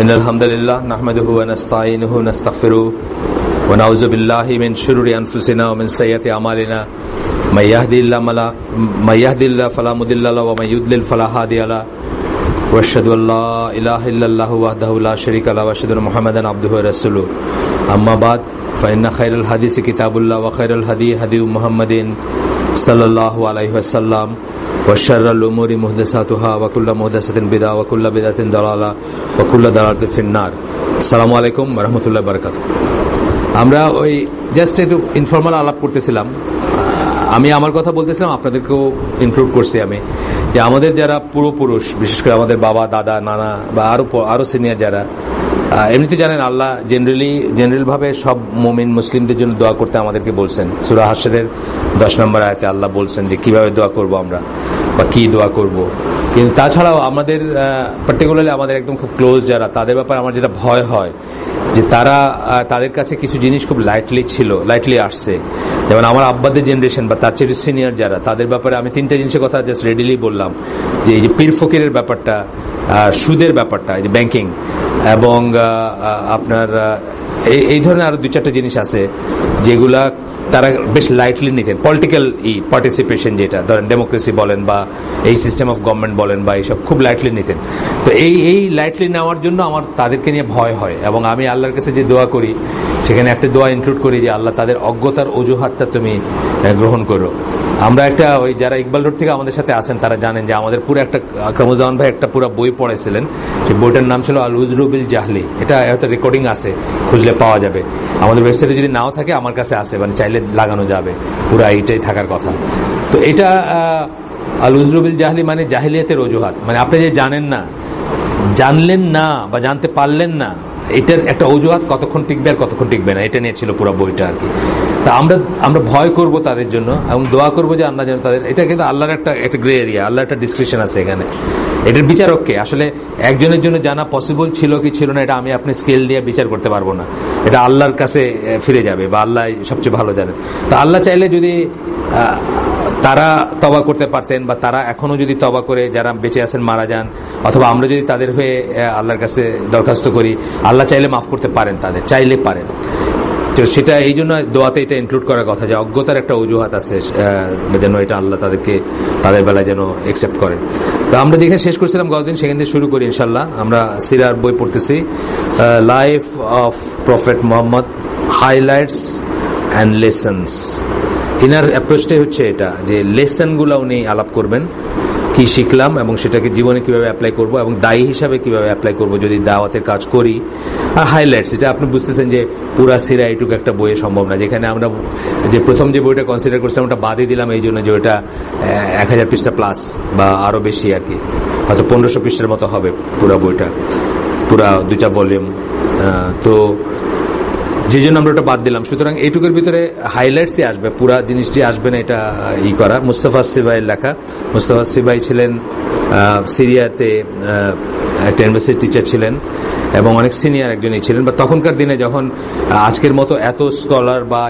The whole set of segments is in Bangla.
إن الحمد لله نحمده ونستعينه ونستغفره ونعوذ بالله من شرور أنفسنا ومن سيئات أعمالنا من يهدي الله فلا مضل له ومن يضلل فلا هادي له وأشهد أن لا إله إلا الله وحده لا شريك له وأشهد أن محمدا عبده ورسوله أما بعد فإن خير الحديث كتاب الله وخير الهدي هدي محمد صلى الله عليه وسلم وشر الأمور محدثاتها وكل محدثة بدعة وكل بدعة ضلالة وكل ضلالة في النار السلام عليكم ورحمة الله وبركاته আমরা ওই জাস্ট একটু ইনফর্মাল আলাপ করতেছিলাম। আমি আমার কথা বলতেছিলাম, আপনাদেরকেও ইনক্লুড করছি আমি, যে আমাদের যারা পূর্বপুরুষ, বিশেষ করে আমাদের বাবা, দাদা, নানা বা আরো সিনিয়র যারা, এমনিতে জানেন আল্লাহ জেনারেল ভাবে সব মুমিন মুসলিমদের জন্য দোয়া করতে আমাদেরকে বলছেন। সূরা হাশরের 10 নম্বর আয়াতে আল্লাহ বলছেন যে কিভাবে দোয়া করব আমরা বা কি দোয়া করব। কিন্তু তাছাড়াও আমাদের পার্টিকুলারলি আমাদের একদম খুব ক্লোজ যারা, তাদের ব্যাপারে আমার যেটা ভয় হয় যে তাদের কাছে কিছু জিনিস খুব লাইটলি আসছে। যেমন আমার আব্বাদের জেনারেশন বা তার চেয়ে সিনিয়র যারা, তাদের ব্যাপারে আমি 3টা জিনিসের কথা জাস্ট রেডিলি বললাম, যে এই যে পীর ফকিরের ব্যাপারটা, সুদের ব্যাপারটা, এই যে ব্যাংকিং, এবং আপনার এই ধরনের আরো 2-4টা জিনিস আছে যেগুলা তারা বেশ লাইটলি নিতেন। পলিটিক্যাল পার্টিসিপেশন, যেটা ধরেন ডেমোক্রেসি বলেন বা এই সিস্টেম অফ গভর্নমেন্ট বলেন বা এইসব খুব লাইটলি নিতেন। তো এই লাইটলি নেওয়ার জন্য আমার তাদেরকে নিয়ে ভয় হয়, এবং আমি আল্লাহর কাছে যে দোয়া করি সেখানে একটা দোয়া ইনক্লুড করি যে আল্লাহ তাদের অজ্ঞতার অজুহাতটা তুমি গ্রহণ করো। আমরা একটা ওই যারা ইকবাল রোড থেকে আমাদের সাথে আসেন তারা জানেন যে আমাদের পুরো একটা আকরামুজ্জামান ভাই একটা পুরো বই পড়াইছিলেন, সেই বইটার নাম ছিল আল উযরু বিল জাহলি। এটা হয়তো রেকর্ডিং আছে, খুঁজলে পাওয়া যাবে। আমাদের ওয়েবসাইটে যদি নাও থাকে আমার কাছে আছে, মানে চাইলে লাগানো যাবে, পুরো এইটাই থাকার কথা। তো এটা আল উযরু বিল জাহলি মানে জাহিলিয়াতের অজুহাত, মানে আপনি যে জানলেন না বা জানতে পারলেন না, এটার একটা অজুহাত কতক্ষণ টিকবে আর কতক্ষণ টিকবে না, এটা নিয়ে ছিল পুরো বইটা আর কি। তা আমরা ভয় করব তাদের জন্য এবং দোয়া করবো যে আল্লাহ যেন তাদের, এটা কিন্তু আল্লাহর একটা গ্রে এরিয়া, আল্লাহ একটা ডিসক্রিপশন আছে এখানে। এটার বিচারককে আসলে একজনের জন্য জানা পসিবল ছিল কি ছিল না, এটা আমি আপনি স্কেল দিয়ে বিচার করতে পারবো না। এটা আল্লাহর কাছে ফিরে যাবে বা আল্লাহ সবচেয়ে ভালো জানেন। তো আল্লাহ চাইলে যদি তারা তওবা করতে পারতেন, বা তারা এখনো যদি তওবা করে যারা বেঁচে আছেন মারা যান, অথবা আমরা যদি তাদের হয়ে আল্লাহর কাছে দরখাস্ত করি, আল্লাহ চাইলে মাফ করতে পারেন, তাদের চাইলে পারেন। তো সেটা এই জন্য দোয়াতে এটা ইনক্লুড করার কথা, যে অজ্ঞতার একটা অজুহাত আছে যেন এটা আল্লাহ তাদের বেলায় যেন একসেপ্ট করেন। তো আমরা যেখানে শেষ করছিলাম গতদিন, সেখান থেকে শুরু করি ইনশাল্লাহ। আমরা সিরার বই পড়তেছি, life of prophet Muhammad, highlights and lessons. ইনার অ্যাপ্রোচটাই হচ্ছে এটা, যে লেসন গুলা উনি আলাপ করবেন, কি শিখলাম এবং সেটাকে জীবনে কিভাবে অ্যাপ্লাই করব, এবং দায়ী হিসাবে কিভাবে অ্যাপ্লাই করব যদি দাওয়াতের কাজ করি। আর হাইলাইটস, এটা আপনি বুঝতেছেন যে পুরা সিরা এইটুকু একটা বইয়ে সম্ভব না। যেখানে আমরা যে প্রথম যে বইটা কনসিডার করছিলাম ওটা বাদই দিলাম এই জন্য যে ওটা 1000 পৃষ্ঠা প্লাস বা আরো বেশি আর কি, হয়তো 1500 পৃষ্ঠার মতো হবে পুরা বইটা, পুরা 2টা ভলিউম। তো যে জন্য আমরা ওটা বাদ দিলাম। সুতরাং এইটুকুর ভিতরে হাইলাইটসই আসবে, পুরা জিনিসটি আসবে না। এটা করা মুস্তাফা সিবাইয়ের লেখা। মুস্তাফা সিবাই ছিলেন সিরিয়াতে একটা ইউনিভার্সিটির টিচার ছিলেন এবং অনেক সিনিয়র একজনই ছিলেন। বা তখনকার দিনে যখন আজকের মতো এত স্কলার বা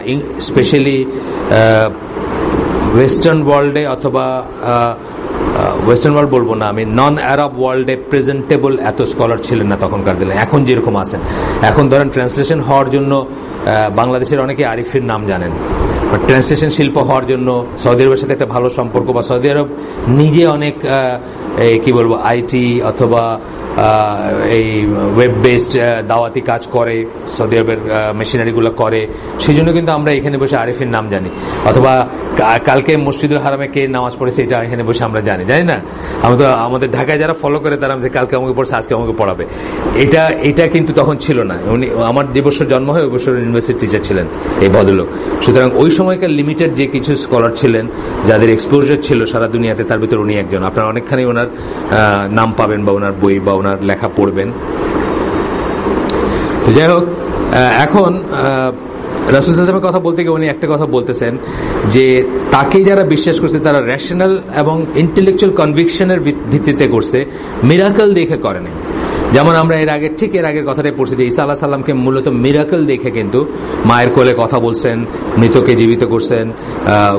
স্পেশালি ওয়েস্টার্ন ওয়ার্ল্ডে, অথবা ওয়েস্টার্ন ওয়ার্ল্ড বলবো না আমি, নন আরব ওয়ার্ল্ডে প্রেজেন্টেবল এত স্কলার ছিলেন না তখনকার দিনে এখন যেরকম আছেন। এখন ধরেন ট্রান্সলেশন হওয়ার জন্য বাংলাদেশের অনেকে আরিফের নাম জানেন, ট্রান্সলেশন শিল্প হওয়ার জন্য সৌদি আরবের সাথে একটা ভালো সম্পর্ক, বা সৌদি আরব নিজে অনেক কি বলবো আইটি অথবা এই ওয়েব বেসড দাওয়াতি কাজ করে, সৌদি আরবের মেশিনারিগুলো করে, সেই জন্য কিন্তু আমরা এখানে বসে আরিফের নাম জানি। অথবা কালকে মসজিদুল হারামে কে নামাজ পড়েছে এটা এখানে বসে আমরা জানি না? আমাদের ঢাকায় যারা ফলো করে তারা কালকে আমাকে পড়ছে, আজকে আমাকে পড়াবে, এটা কিন্তু তখন ছিল না। উনি আমার যে বছর জন্ম হয় ওই বছর ইউনিভার্সিটি টিচার ছিলেন এই ভদ্রলোক। সুতরাং ওই সময়কার লিমিটেড যে কিছু স্কলার ছিলেন যাদের এক্সপোজার ছিল সারা দুনিয়াতে, তার ভিতরে উনি একজন। আপনারা অনেকখানি ওনার নাম পাবেন বা ওনার বই বা ওনার লেখা পড়বেন। তো যাই হোক, এখন রাসূল সাল্লাল্লাহু আলাইহি ওয়াসাল্লামের কথা বলতে গিয়ে উনি একটা কথা বলতেছেন যে তাকে যারা বিশ্বাস করছে তারা রেশনাল এবং ইন্টেলেকচুয়াল কনভিকশনের ভিত্তিতে করছে, মিরাকল দেখে করে নাই। যেমন আমরা এর আগের কথাটাই পড়ছি যে ঈসা আলাইহিস সালামকে মূলত মিরাকল দেখে কিন্তু মায়ের কোলে কথা বলছেন, মৃতকে জীবিত করছেন,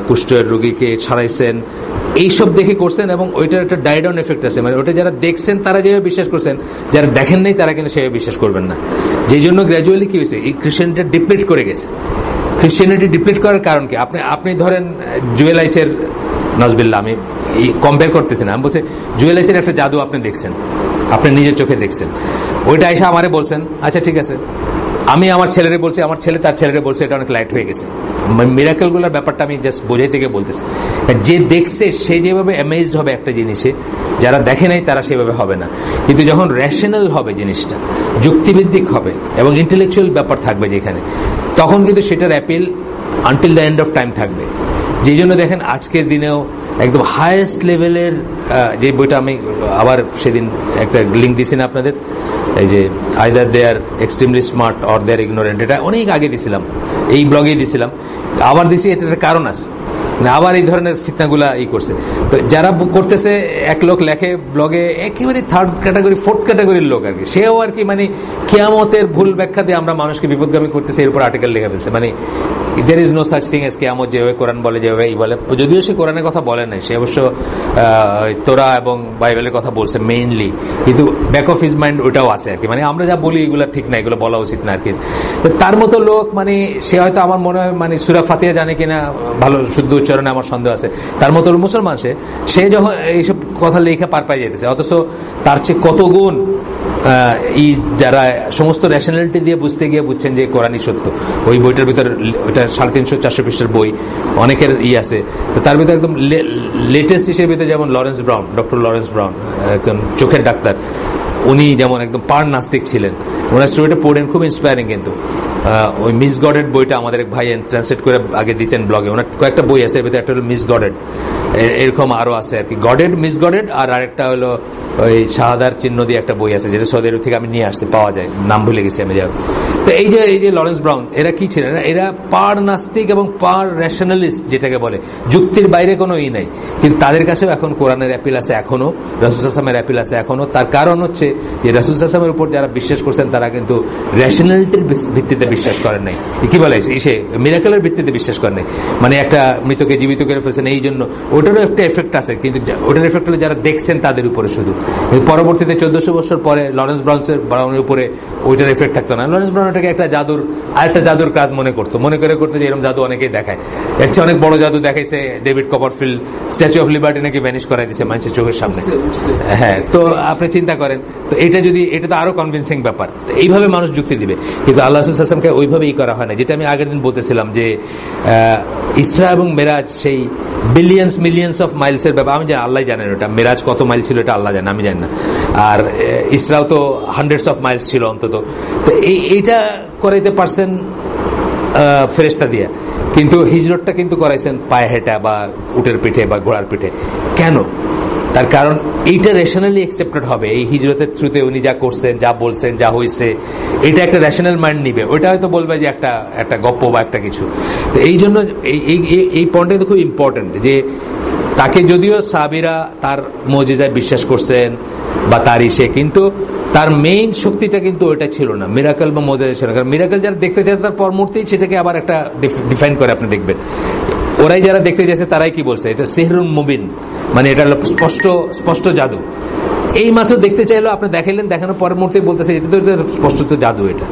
কুষ্ঠের রোগীকে ছাড়াইছেন, এইসব দেখে করছেন এবং ওইটার একটা ডাই ডাউন এফেক্ট আছে, মানে ওটা যারা দেখছেন তারা যেভাবে বিশ্বাস করছেন, যারা দেখেন নাই তারা কিন্তু সেভাবে বিশ্বাস করবেন না। যেই জন্য গ্র্যাজুয়ালি কি হয়েছে, এই ক্রিশ্চিয়ানিটি ডিপ্লিট করে গেছে। ক্রিশ্চিয়ানিটি ডিপ্লিট করার কারণ কি, আপনি ধরেন জুয়েল আইচের, নজবিল্লাহ আমি কম্পেয়ার করতেছি না, আমি বলছি জুয়েল আইচের একটা জাদু আপনি দেখছেন, আপনি নিজের চোখে দেখছেন, ওইটা এসে আমারে বলছেন, আচ্ছা ঠিক আছে, আমি আমার ছেলেরে বলছি, আমার ছেলে তার ছেলেরে বলছে, এটা অনেক লাইট হয়ে গেছে। মিরাকেল গুলোর ব্যাপারটা আমি জাস্ট বোঝাই থেকে বলতেছি। যে দেখছে সে যেভাবে অ্যামেজড হবে একটা জিনিসে, যারা দেখে নাই তারা সেভাবে হবে না। কিন্তু যখন রেশনাল হবে জিনিসটা, যুক্তিভিত্তিক হবে এবং ইন্টেলেকচুয়াল ব্যাপার থাকবে যেখানে, তখন কিন্তু সেটার appeal until the end of time থাকবে। যেই জন্য দেখেন আজকের দিনেও একদম হাইয়েস্ট লেভেলের যে বইটা, আমি আবার সেদিন একটা লিঙ্ক দিছি না আপনাদের, এই যে either they are extremely smart or they are ignorant, এটা অনেক আগে দিছিলাম, এই ব্লগেই দিছিলাম, আবার দিছি, এটার কারণ আছে, আবার এই ধরনের ফিতনাগুলা করছে। তো যারা করতেছে, এক লোক লেখে ব্লগে একেবারে থার্ড ক্যাটাগরি ফোর্থ ক্যাটাগরির লোক আর কি, সেও আর কি মানে কিয়ামতের ভুল ব্যাখ্যা দিয়ে আমরা মানুষকে বিপদগামী করতেছে, এর উপর আর্টিকেল লিখে ফেলছে। মানে there is no such thing as কিয়ামত, যেভাবে কোরআন বলে, যেভাবে এই বলে, যদিও সে কোরআনের কথা বলে নাই, সে অবশ্য তোরা এবং বাইবেলের কথা বলছে মেইনলি, কিন্তু ব্যাক অফ হিজ মাইন্ড ওটাও আছে আর কি, মানে আমরা যা বলি এগুলো ঠিক না, এগুলো বলা উচিত না আর কি। তার মতো লোক মানে সে হয়তো আমার মনে হয় মানে সূরা ফাতিহা জানে কিনা ভালো শুদ্ধ উচ্চারণে আমার সন্দেহ আছে, তার মতো মুসলমান সে যখন এইসব কথা লেখা পার পাই যেতেছে, অথচ তার চেয়ে কত গুণ যারা সমস্ত রেশনালিটি দিয়ে বুঝতে গিয়ে বুঝছেন যে কোরআনই সত্য। ওই বইটার ভিতরে, ওইটা 350-400 পৃষ্ঠার বই, অনেকের আছে, তো তার ভিতরে একদম লেটেস্ট হিসেবে যেমন Lawrence brown, doctor Lawrence brown, একদম চোখের ডাক্তার, উনি যেমন একদম পার নাস্তিক ছিলেন, ওনার স্টোরিটা পড়েন, খুব ইন্সপায়ারিং। কিন্তু ওই মিস গডেড বইটা আমাদের এক ভাই ট্রান্সলেট করে আগে দিতেন ব্লগে, ওনার কয়েকটা বই আছে, এর ভিতরে একটা হলো মিস গডেড, এরকম আরো আছে আর কি, গডেড, মিস গডেড, আর আরেকটা হলো ওই শাহাদার চিহ্ন দিয়ে একটা বই আছে, যেটা সৌদি আরব থেকে আমি নিয়ে আসতে পাওয়া যায়, নাম ভুলে গেছি আমি। যাই, তো এই যে লরেন্স ব্রাউন, এরা কি ছিলেন, এরা পার নাস্তিক এবং পার রেশনালিস্ট, যেটাকে বলে যুক্তির বাইরে কোনো নাই, কিন্তু তাদের কাছেও এখন কোরআনের অ্যাপিল আছে, এখনো রাসূল সাল্লাল্লাহু আলাইহি ওয়াসাল্লামের অ্যাপিল আছে এখনো। তার কারণ হচ্ছে যে রাসূল সাল্লাল্লাহু আলাইহি ওয়াসাল্লামের উপর যারা বিশ্বাস করছেন তারা কিন্তু রেশনালিটির ভিত্তিতে বিশ্বাস করেন নাই, কি বলে সে মিরাকেলের ভিত্তিতে বিশ্বাস করেন নাই, মানে একটা মৃতকে জীবিত করে ফেলছেন, এই জন্য ওটারও একটা এফেক্ট আছে, কিন্তু ওটার এফেক্ট হলো যারা দেখছেন তাদের উপরে শুধু। পরবর্তীতে 1400 বছর পরে লরেন্স ব্রাউনের উপরে ওইটার এফেক্ট থাকতো না। লরেন্স ব্রাউন এটাকে একটা জাদুর কাজ মনে করতো যে এরকম জাদু অনেকেই দেখায়, এর চেয়ে অনেক বড় জাদু দেখাইছে David Copperfield, statue of liberty নাকি ভ্যানিশ করাই দিচ্ছে মানুষের চোখের সামনে। হ্যাঁ, তো আপনি চিন্তা করেন, তো এটা তো আরো কনভিন্সিং ব্যাপার, এইভাবে মানুষ যুক্তি দিবে। কিন্তু আল্লাহ রাসূল সাল্লাল্লাহু আলাইহি ওয়াসাল্লামকে ওইভাবেই করা হয় না, যেটা আমি আগের দিন বলতেছিলাম যে ইসরা এবং মেরাজ সেই মিলিয়ন্স অফ মাইলস এর ব্যাপার। আমি জানি আল্লাহ জানেন ওটা মেরাজ কত মাইল ছিল, এটা আল্লাহ জানেন, আমি জানি না। আর ইসরাও তো হান্ড্রেডস অফ মাইলস ছিল অন্তত। তো এইটা করাইতে পারছেন ফেরেশতা দিয়ে, কিন্তু হিজরতটা কিন্তু করাইছেন পায়ে হেঁটা বা উটের পিঠে বা ঘোড়ার পিঠে। কেন? তার কারণ এইটা রেশনালি অ্যাকসেপ্টেড হবে, এই হিজরতের থ্রুতে উনি যা করছেন, যা বলছেন, যা হয়েছে, এটা একটা রেশনাল মাইন্ড নিবে, ওইটা হয়তো বলবে যে একটা গপ্প বা একটা কিছু। তো এই জন্য এই পয়েন্টটা কিন্তু খুব ইম্পর্টেন্ট, যে তাকে যদিও সাহাবীরা তার মুজিজায় বিশ্বাস করছেন বা তার কিন্তু তার মেইন শক্তিটা কিন্তু ওইটা ছিল না, মিরাকেল বা মুজিজা ছিল না। কারণ মিরাকেল যারা দেখতে চায় তার পরমূর্তি সেটাকে আবার একটা ডিফাইন করে, আপনি দেখবেন ওরাই যারা দেখতে চাইছে তারাই কি বলছে, এটা সিহরুন মুবিন, মানে এটা হলো স্পষ্ট জাদু। এই মাত্র দেখতে চাইলো, আপনি দেখাইলেন, দেখানোর পরের মুহূর্তে বলতেছে এটা তো স্পষ্ট জাদু। এটা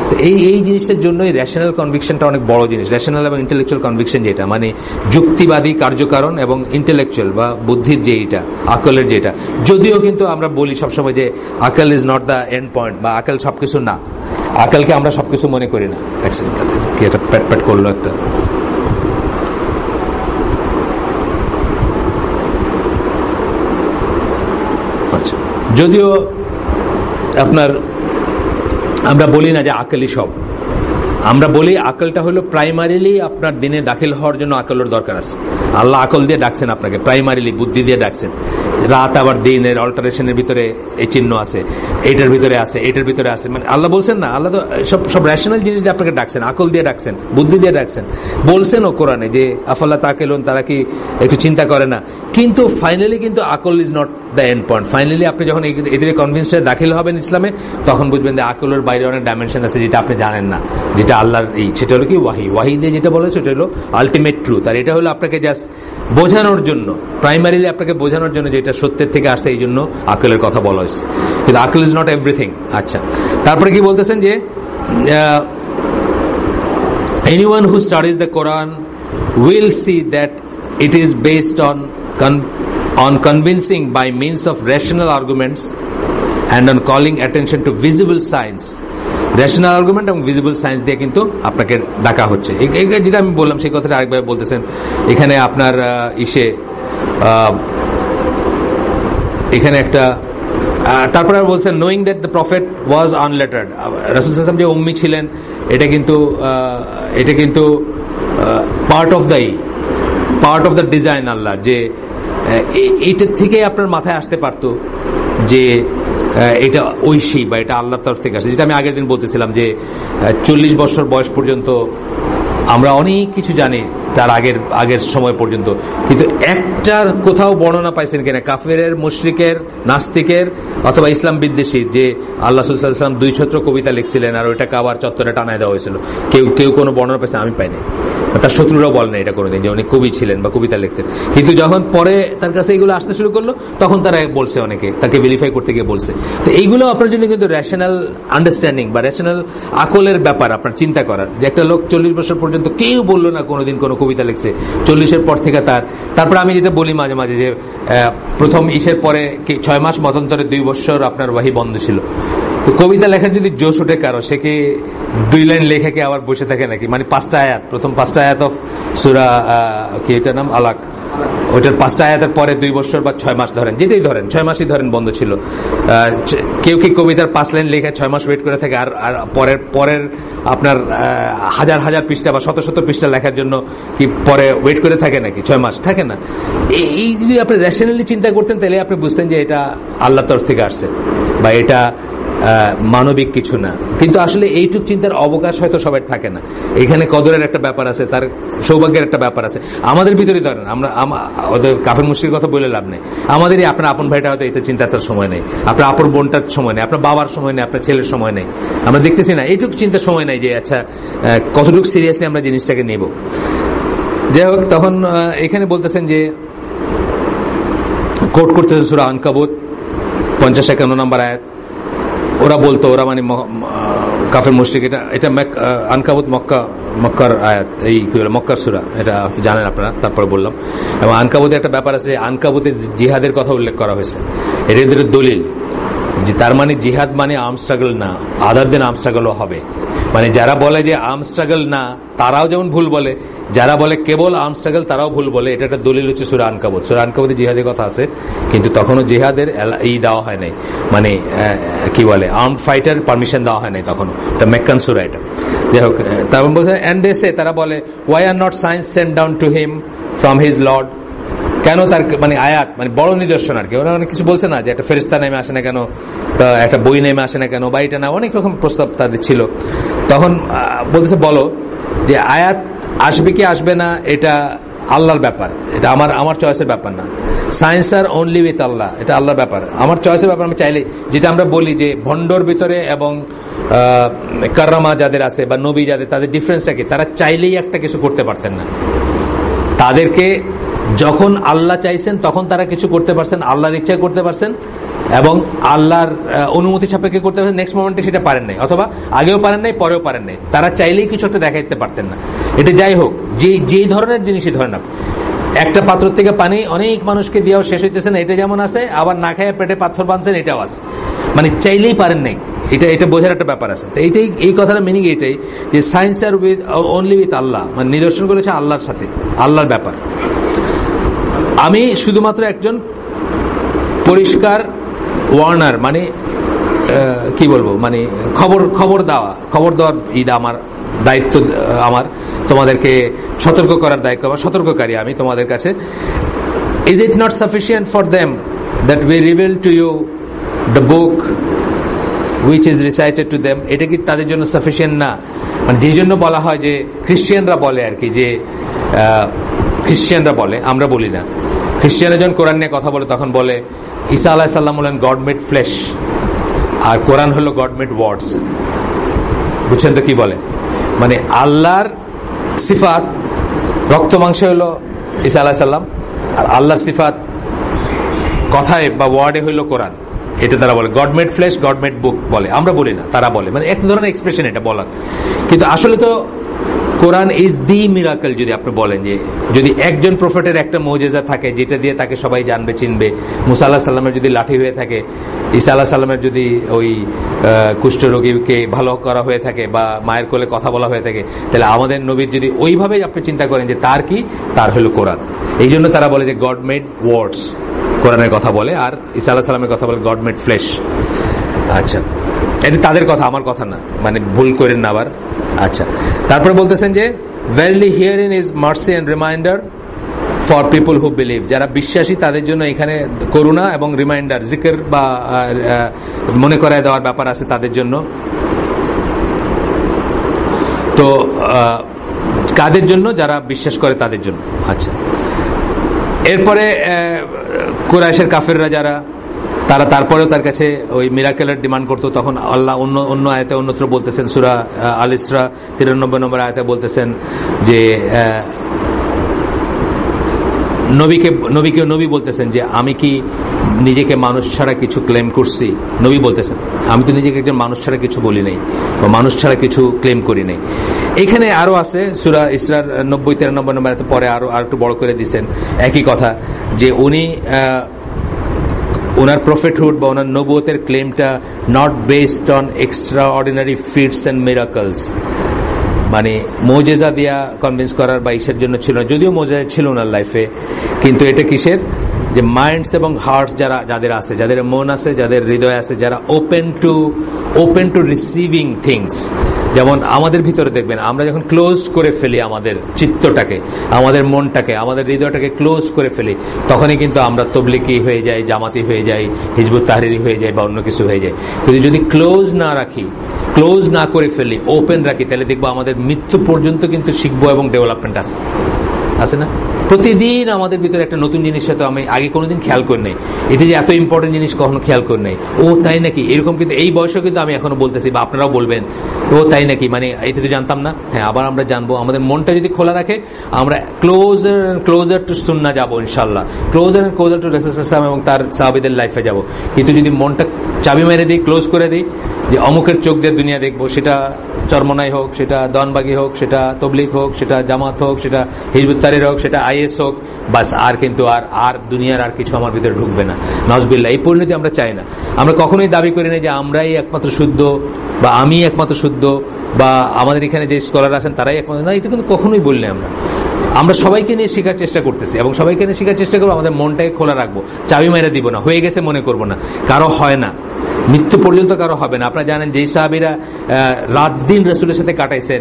তো এই জিনিসটার জন্যই রেশনাল কনভিকশনটা অনেক বড় জিনিস, রেশনাল এবং ইন্টেলেকচুয়াল কনভিকশন, যেটা মানে যুক্তিবাদী কার্যকারণ এবং ইন্টেলেকচুয়াল বা বুদ্ধির যে এটা, আকলের যেটা। যদিও কিন্তু আমরা বলি সবসময় যে আকল is not the end point, বা আকল সবকিছু না, আকলকে আমরা সবকিছু মনে করি না। কি এটা প্যাট করলো একটা, যদিও আপনার আমরা বলি না যে আকলই সব, আমরা বলি আকলটা হলো প্রাইমারিলি আপনার দিনে দাখিল হওয়ার জন্য আকলের দরকার আছে। আল্লাহ আকল দিয়ে ডাকছেন আপনাকে, প্রাইমারিলি বুদ্ধি দিয়ে ডাকছেন। রাত আবার দিনের অল্টারেশনের ভিতরে এই চিহ্ন আছে, এটার ভিতরে আছে, এটার ভিতরে আছে, মানে আল্লাহ বলছেন না, আল্লাহ তো সব রেশনাল জিনিস দিয়ে আপনাকে ডাকছেন, আকল দিয়ে ডাকছেন, বুদ্ধি দিয়ে ডাকছেন। বলছেন ও কোরআনে যে আফাল্লাহ তাকিলুন, তারা কি একটু চিন্তা করে না। কিন্তু ফাইনালি কিন্তু আকল is not the end point. Finally আপনি যখন এদের কনভিন্স হয়ে দাখিল হবেন ইসলামে, তখন বুঝবেন যে আকলের বাইরে অনেক ডাইমেনশন আছে যেটা আপনি জানেন না, যেটা আল্লাহর সেটা হলো কি ওয়াহি দিয়ে যেটা বলে সেটা হলো আলটিমেট ট্রুথ। আর এটা হলো আপনাকে জাস্ট বোঝানোর জন্য, প্রাইমারিলি আপনাকে বোঝানোর জন্য যে এটা সত্যের থেকে আসছে, এই জন্য আকলের কথা বলা হয়েছে, কিন্তু আকল ইজ নট এভরিথিং। আচ্ছা, তারপরে কি বলতেছেন যে anyone who studies the Quran will see that it is based on convincing by means of rational arguments and on calling attention to visible signs. Rational argument এবং ভিজিবল সায়েন্স দিয়ে কিন্তু আপনাকে ডাকা হচ্ছে। যেটা আমি বললাম সেই কথাটা আরেকভাবে বলতেছেন এখানে আপনার এখানে একটা তারপরে আর বলছেন knowing that the prophet was unlettered. রাসূল সাল্লাল্লাহু আলাইহি ওয়াসাল্লাম যে উম্মি ছিলেন এটা কিন্তু পার্ট অফ দ্য ডিজাইন আল্লাহ, যে এইটার থেকে আপনার মাথায় আসতে পারতো যে এটা ঐশী বা এটা আল্লাহর তরফ থেকে আসে। যেটা আমি আগের দিন বলতেছিলাম যে 40 বছর বয়স পর্যন্ত আমরা অনেক কিছু জানি তার আগের সময় পর্যন্ত, কিন্তু একটা কোথাও বর্ণনা পাইছেন কিনা কাফেরের, মুশরিকের, নাস্তিকের অথবা ইসলাম বিদ্বেষীর যে আল্লাহ সাল্লাল্লাহু আলাইহি ওয়াসাল্লাম 2 ছত্র কবিতা লিখছিলেন আর ওইটা কাবার চত্বরে টানায় দেওয়া হয়েছিল? কেউ কোনো বর্ণনা পাইছে? আমি পাইনি। তার শত্রুরাও বলেন এটা কোনোদিন যে উনি কবি ছিলেন বা কবিতা লিখছেন। কিন্তু যখন পরে তার কাছে এগুলো আসতে শুরু করলো তখন তারা বলছে, অনেকে তাকে ভেরিফাই করতে গিয়ে বলছে। তো এইগুলো আপনার জন্য কিন্তু রেশনাল আন্ডারস্ট্যান্ডিং বা রেশনাল আকলের ব্যাপার, আপনার চিন্তা করার। যে একটা লোক 40 বছর পর্যন্ত কেউ বললো না কোনোদিন কোনো কবিতা লিখছে, 40-এর পর থেকে তারপরে আমি যেটা বলি মাঝে মাঝে যে প্রথম ইসের পরে 6 মাস মতান্তরে 2 বছর আপনার ওয়াহি বন্ধ ছিল। তো কবিতা লেখার যদি জোশ ওঠে কারো, সে কি 2 লাইন লেখা কি আবার বসে থাকে নাকি? মানে 5টা আয়াত, প্রথম 5টা আয়াত অফ সূরা কি এটার নাম আলাক, ওইটার 5টা আয়াতের পরে 2 বছর বা 6 মাস ধরেন, যেটাই ধরেন 6 মাসই ধরেন বন্ধ ছিল। কেউ কি কবিতার 5 লাইন লেখা 6 মাস ওয়েট করে থাকে আর পরের আপনার হাজার পৃষ্ঠা বা শত পৃষ্ঠা লেখার জন্য কি পরে ওয়েট করে থাকে নাকি? 6 মাস থাকে না। এই যদি আপনি রেশনালি চিন্তা করতেন তাহলে আপনি বুঝতেন যে এটা আল্লাহর তরফ থেকে আসছে বা এটা মানবিক কিছু না। কিন্তু আসলে এইটুক চিন্তার অবকাশ হয়তো সবার থাকে না। এখানে কদরের একটা ব্যাপার আছে, তার সৌভাগ্যের একটা ব্যাপার আছে। আমাদের ভিতরে ধরেন আমরা ওদের কাফের মুশরিকের কথা বলে লাভ নেই, আমাদেরই আপনার আপন ভাইটা হয়তো এতে চিন্তার সময় নেই, আপনার আপন বোনটার সময় নেই, আপনার বাবার সময় নেই, আপনার ছেলের সময় নেই। আমরা দেখতেছি না এইটুক চিন্তার সময় নেই যে আচ্ছা কতটুকু সিরিয়াসলি আমরা জিনিসটাকে নেব। যাই হোক, তখন এখানে বলতেছেন যে কোট করতেছে সূরা আনকাবুত 50-51 নম্বর আয়াত। ওরা বলতো, ওরা মানে কাফের মুশরিক, এটা আনকাবুত মক্কার আয়াত, এই মক্কার সূরা, এটা জানেন আপনারা, তারপরে বললাম। এবং আনকাবুতে একটা ব্যাপার আছে, আনকাবুতে জিহাদের কথা উল্লেখ করা হয়েছে। এটা এদের দলিল যে তার মানে জিহাদ মানে আর্ম স্ট্রাগল না, আদার দেন আর্ম স্ট্রাগলও হবে। মানে যারা বলে যে আর্ম স্ট্রাগল না তারাও যেমন ভুল বলে, যারা বলে কেবল আর্ম স্ট্রাগল তারাও ভুল বলে। এটা একটা দলিল হচ্ছে সূরা আনকাবুত। সূরা আনকাবুতে জিহাদের কথা আছে, কিন্তু তখনও জিহাদের দেওয়া হয় নাই, মানে কি বলে আর্ম ফাইটার পারমিশন দেওয়া হয় নাই তখনও। এটা মেক্কান সূরা এটা। যাই হোক, তারপর বলছে এন্ড দে সে, তারা বলে why are not signs sent down to him from his lord. কেন তার মানে আয়াত মানে বড় নিদর্শন আর কি, ওরা অনেক কিছু বলছে না যে একটা ফেরেশতা নেমে আসে না কেন, একটা বই নেমে আসে না কেন, বা এটা না, অনেক রকম প্রস্তাব তাদের ছিল। তখন বলতেছে বলো যে আয়াত আসবে কি আসবে না এটা আল্লাহর ব্যাপার, এটা আমার চয়েসের ব্যাপার না। সায়েন্স আর অনলি উইথ আল্লাহ, এটা আল্লাহর ব্যাপার। আমার চয়েসের ব্যাপার আমি চাইলে, যেটা আমরা বলি যে ভণ্ডর ভিতরে এবং কাররামা যাদের আছে বা নবী যাদের, তাদের ডিফারেন্সটা কি? তারা চাইলেই একটা কিছু করতে পারতেন না। তাদেরকে যখন আল্লাহ চাইছেন তখন তারা কিছু করতে পারছেন, আল্লাহর ইচ্ছায় করতে পারছেন এবং আল্লাহর অনুমতি সাপেক্ষে করতে পারছেন। নেক্সট মোমেন্টে সেটা পারেন নাই, অথবা আগেও পারেন নাই, পরেও পারেন নাই। তারা চাইলেই কিছু একটা দেখাইতে পারতেন না। এটা যাই হোক, যেই ধরনের জিনিসই ধরেন আপনি, একটা পাত্র থেকে পানি অনেক মানুষকে দিয়েও শেষ হইতেছে না, এটা যেমন আছে, আবার না খাইয়া পেটে পাথর বাঁধছেন, এটাও আছে। মানে চাইলেই পারেন নাই, এটা বোঝার একটা ব্যাপার আছে। এই কথার মিনিং এটাই যে সায়েন্স আর উইথ অনলি উইথ আল্লাহ, মানে নিদর্শনগুলো হচ্ছে আল্লাহর সাথে, আল্লাহর ব্যাপার। আমি শুধুমাত্র একজন পরিষ্কার ওয়ার্নার, মানে কি বলবো, মানে খবর দেওয়ার আমার দায়িত্ব, আমার তোমাদেরকে সতর্ক করার দায়িত্ব আমার, সতর্ককারী আমি তোমাদের কাছে। Is it not sufficient for them that we reveal to you the book which is recited to them? এটা কি তাদের জন্য সাফিসিয়েন্ট না? মানে যেই জন্য বলা হয় যে খ্রিস্টানরা বলে আর কি, যে খ্রিস্টানরা বলে, আমরা বলি না, খ্রিস্টান যখন কোরআন নিয়ে কথা বলে তখন বলে ঈসা আলাইহিস সালাম হলেন গড মেড ফ্লেশ, আর কোরআন হলো গড মেড ওয়ার্ডস। বুঝছেন তো কি বলে? মানে আল্লাহর সিফাত রক্ত মাংস হলো ঈসা আলাইহিস সালাম, আর আল্লাহর সিফাত কথায় বা ওয়ার্ডে হইল কোরআন। এটা তারা বলে God made flesh, God made book বলে, আমরা বলি না, তারা বলে। মানে এক ধরনের এক্সপ্রেশন এটা বলার, কিন্তু আসলে তো কোরআন ইজ দি মিরাকল। যদি আপনি বলেন যে যদি একজন প্রফেটের একটা মুজিজা থাকে যেটা দিয়ে তাকে সবাই জানবে চিনবে, মুসা আলাহিস সাল্লামের যদি লাঠি হয়ে থাকে, ঈসা আলাহিস সাল্লামের যদি ওই কুষ্ঠরোগীকে ভালো করা হয়ে থাকে বা মায়ের কোলে কথা বলা হয়ে থাকে, তাহলে আমাদের নবীর যদি ওইভাবে আপনি চিন্তা করেন যে তার কি, তার হলো কোরআন। এই জন্য তারা বলে যে গড মেড ওয়ার্ডস, কোরআনের কথা বলে, আর ঈসা আলাইহিস সালামের কথা বলে গড মেড ফ্লেশ। আচ্ছা, এটা তাদের কথা, আমার কথা না, মানে ভুল করেন না আবার। আচ্ছা, তারপরে বলতেছেন যে verily herein is mercy and reminder for people who believe, যারা বিশ্বাসী তাদের জন্য এখানে করুণা এবং রিমাইন্ডার, জিকির বা মনে করায় দেওয়ার ব্যাপার আছে তাদের জন্য। তো কাদের জন্য? যারা বিশ্বাস করে তাদের জন্য। আচ্ছা, এরপরে কুরাইশের কাফেররা যারা, তারা তারপরেও তার কাছে ওই মিরাকেলের ডিমান্ড করতো, তখন আল্লাহ অন্য আয়াতে অন্যত্র বলতেছেন, সূরা আল ইসরা 93 নম্বর আয়াতে বলতেছেন যে নবী বলতেছেন যে আমি কি নিজেকে মানুষ ছাড়া কিছু ক্লেম করছি? নবী বলতেছেন আমি তো নিজেকে একজন মানুষ ছাড়া কিছু বলি নাই বা মানুষ ছাড়া কিছু ক্লেম করি নাই। এখানে আরো আছে সূরা ইসরার 90-93 নম্বর আয়াতে, পরে আরো একটু বড় করে দিচ্ছেন একই কথা, যে উনি ওনার প্রফেটহুড বা ওনার নবুয়তের ক্লেমটা not based on extraordinary feats and miracles, মানে মোজেজা দিয়া কনভিন্স করার বা ইসের জন্য ছিল না, যদিও মোজেজা ছিল ওনার লাইফে, কিন্তু এটা কিসের? যে মাইন্ডস এবং হার্টস যাদের আছে, যাদের মন আছে, যাদের হৃদয় আছে, যারা ওপেন টু রিসিভিং থিংস। যেমন আমাদের ভিতরে দেখবেন, আমরা যখন ক্লোজ করে ফেলি আমাদের চিত্তটাকে, আমাদের মনটাকে, আমাদের হৃদয়টাকে ক্লোজ করে ফেলি, তখনই কিন্তু আমরা তবলিগি হয়ে যাই, জামাতি হয়ে যাই, হিজবুত তাহরিরি হয়ে যাই বা অন্য কিছু হয়ে যায়। কিন্তু যদি ক্লোজ না রাখি, ক্লোজ না করে ফেলি, ওপেন রাখি, তাহলে দেখবো আমাদের মৃত্যু পর্যন্ত কিন্তু শিখবো এবং ডেভেলপমেন্ট আছে না? প্রতিদিন আমাদের ভিতরে একটা নতুন জিনিস হয়তো আমি আগে কোনোদিন খেয়াল করি নাই, এটা যে এত ইম্পর্টেন্ট জিনিস কখনো খেয়াল করি নাই, ও তাই নাকি, এরকম কিন্তু এই বয়সেও কিন্তু আমি এখনো বলতেছি বা আপনারাও বলবেন ও তাই নাকি, মানে এটা তো জানতাম না। হ্যাঁ, আবার আমরা জানবো। আমাদের মনটা যদি খোলা রাখে, আমরা ক্লোজার টু সুন্নাহ যাবো ইনশাল্লাহ, ক্লোজার টু রাসূলুল্লাহ এবং তার সাহাবীদের লাইফে যাব। কিন্তু যদি মনটা চাবি মেরে দিই, ক্লোজ করে দিই, যে অমুকের চোখ দিয়ে দুনিয়া দেখবো, সেটা চরমনাই হোক, সেটা দনবাগি হোক, সেটা তবলিগ হোক, সেটা জামাত হোক, সেটা হিজবুত তাহরির হোক, সেটা আইএস হোক, বাস আর কিন্তু আর দুনিয়ার আর কিছু আমার ভিতরে ঢুকবে না। নাউজুবিল্লাহ, এই পরিণতি আমরা চাই না। আমরা কখনোই দাবি করি না যে আমরাই একমাত্র শুদ্ধ বা আমি একমাত্র শুদ্ধ বা আমাদের এখানে যে স্কলার আছেন তারাই একমাত্র, না, এটা কিন্তু কখনোই বললে আমরা সবাইকে নিয়ে শেখার চেষ্টা করতেছি এবং সবাইকে নিয়ে শেখার চেষ্টা করবো। আমাদের মনটাকে খোলা রাখবো, চাবি মেরে দিব না, হয়ে গেছে মনে করবো না। কারো হয় না, মৃত্যু পর্যন্ত কারো হবে না। আপনারা জানেন যে সাহাবীরা রাত দিন রাসূলের সাথে কাটাইছেন,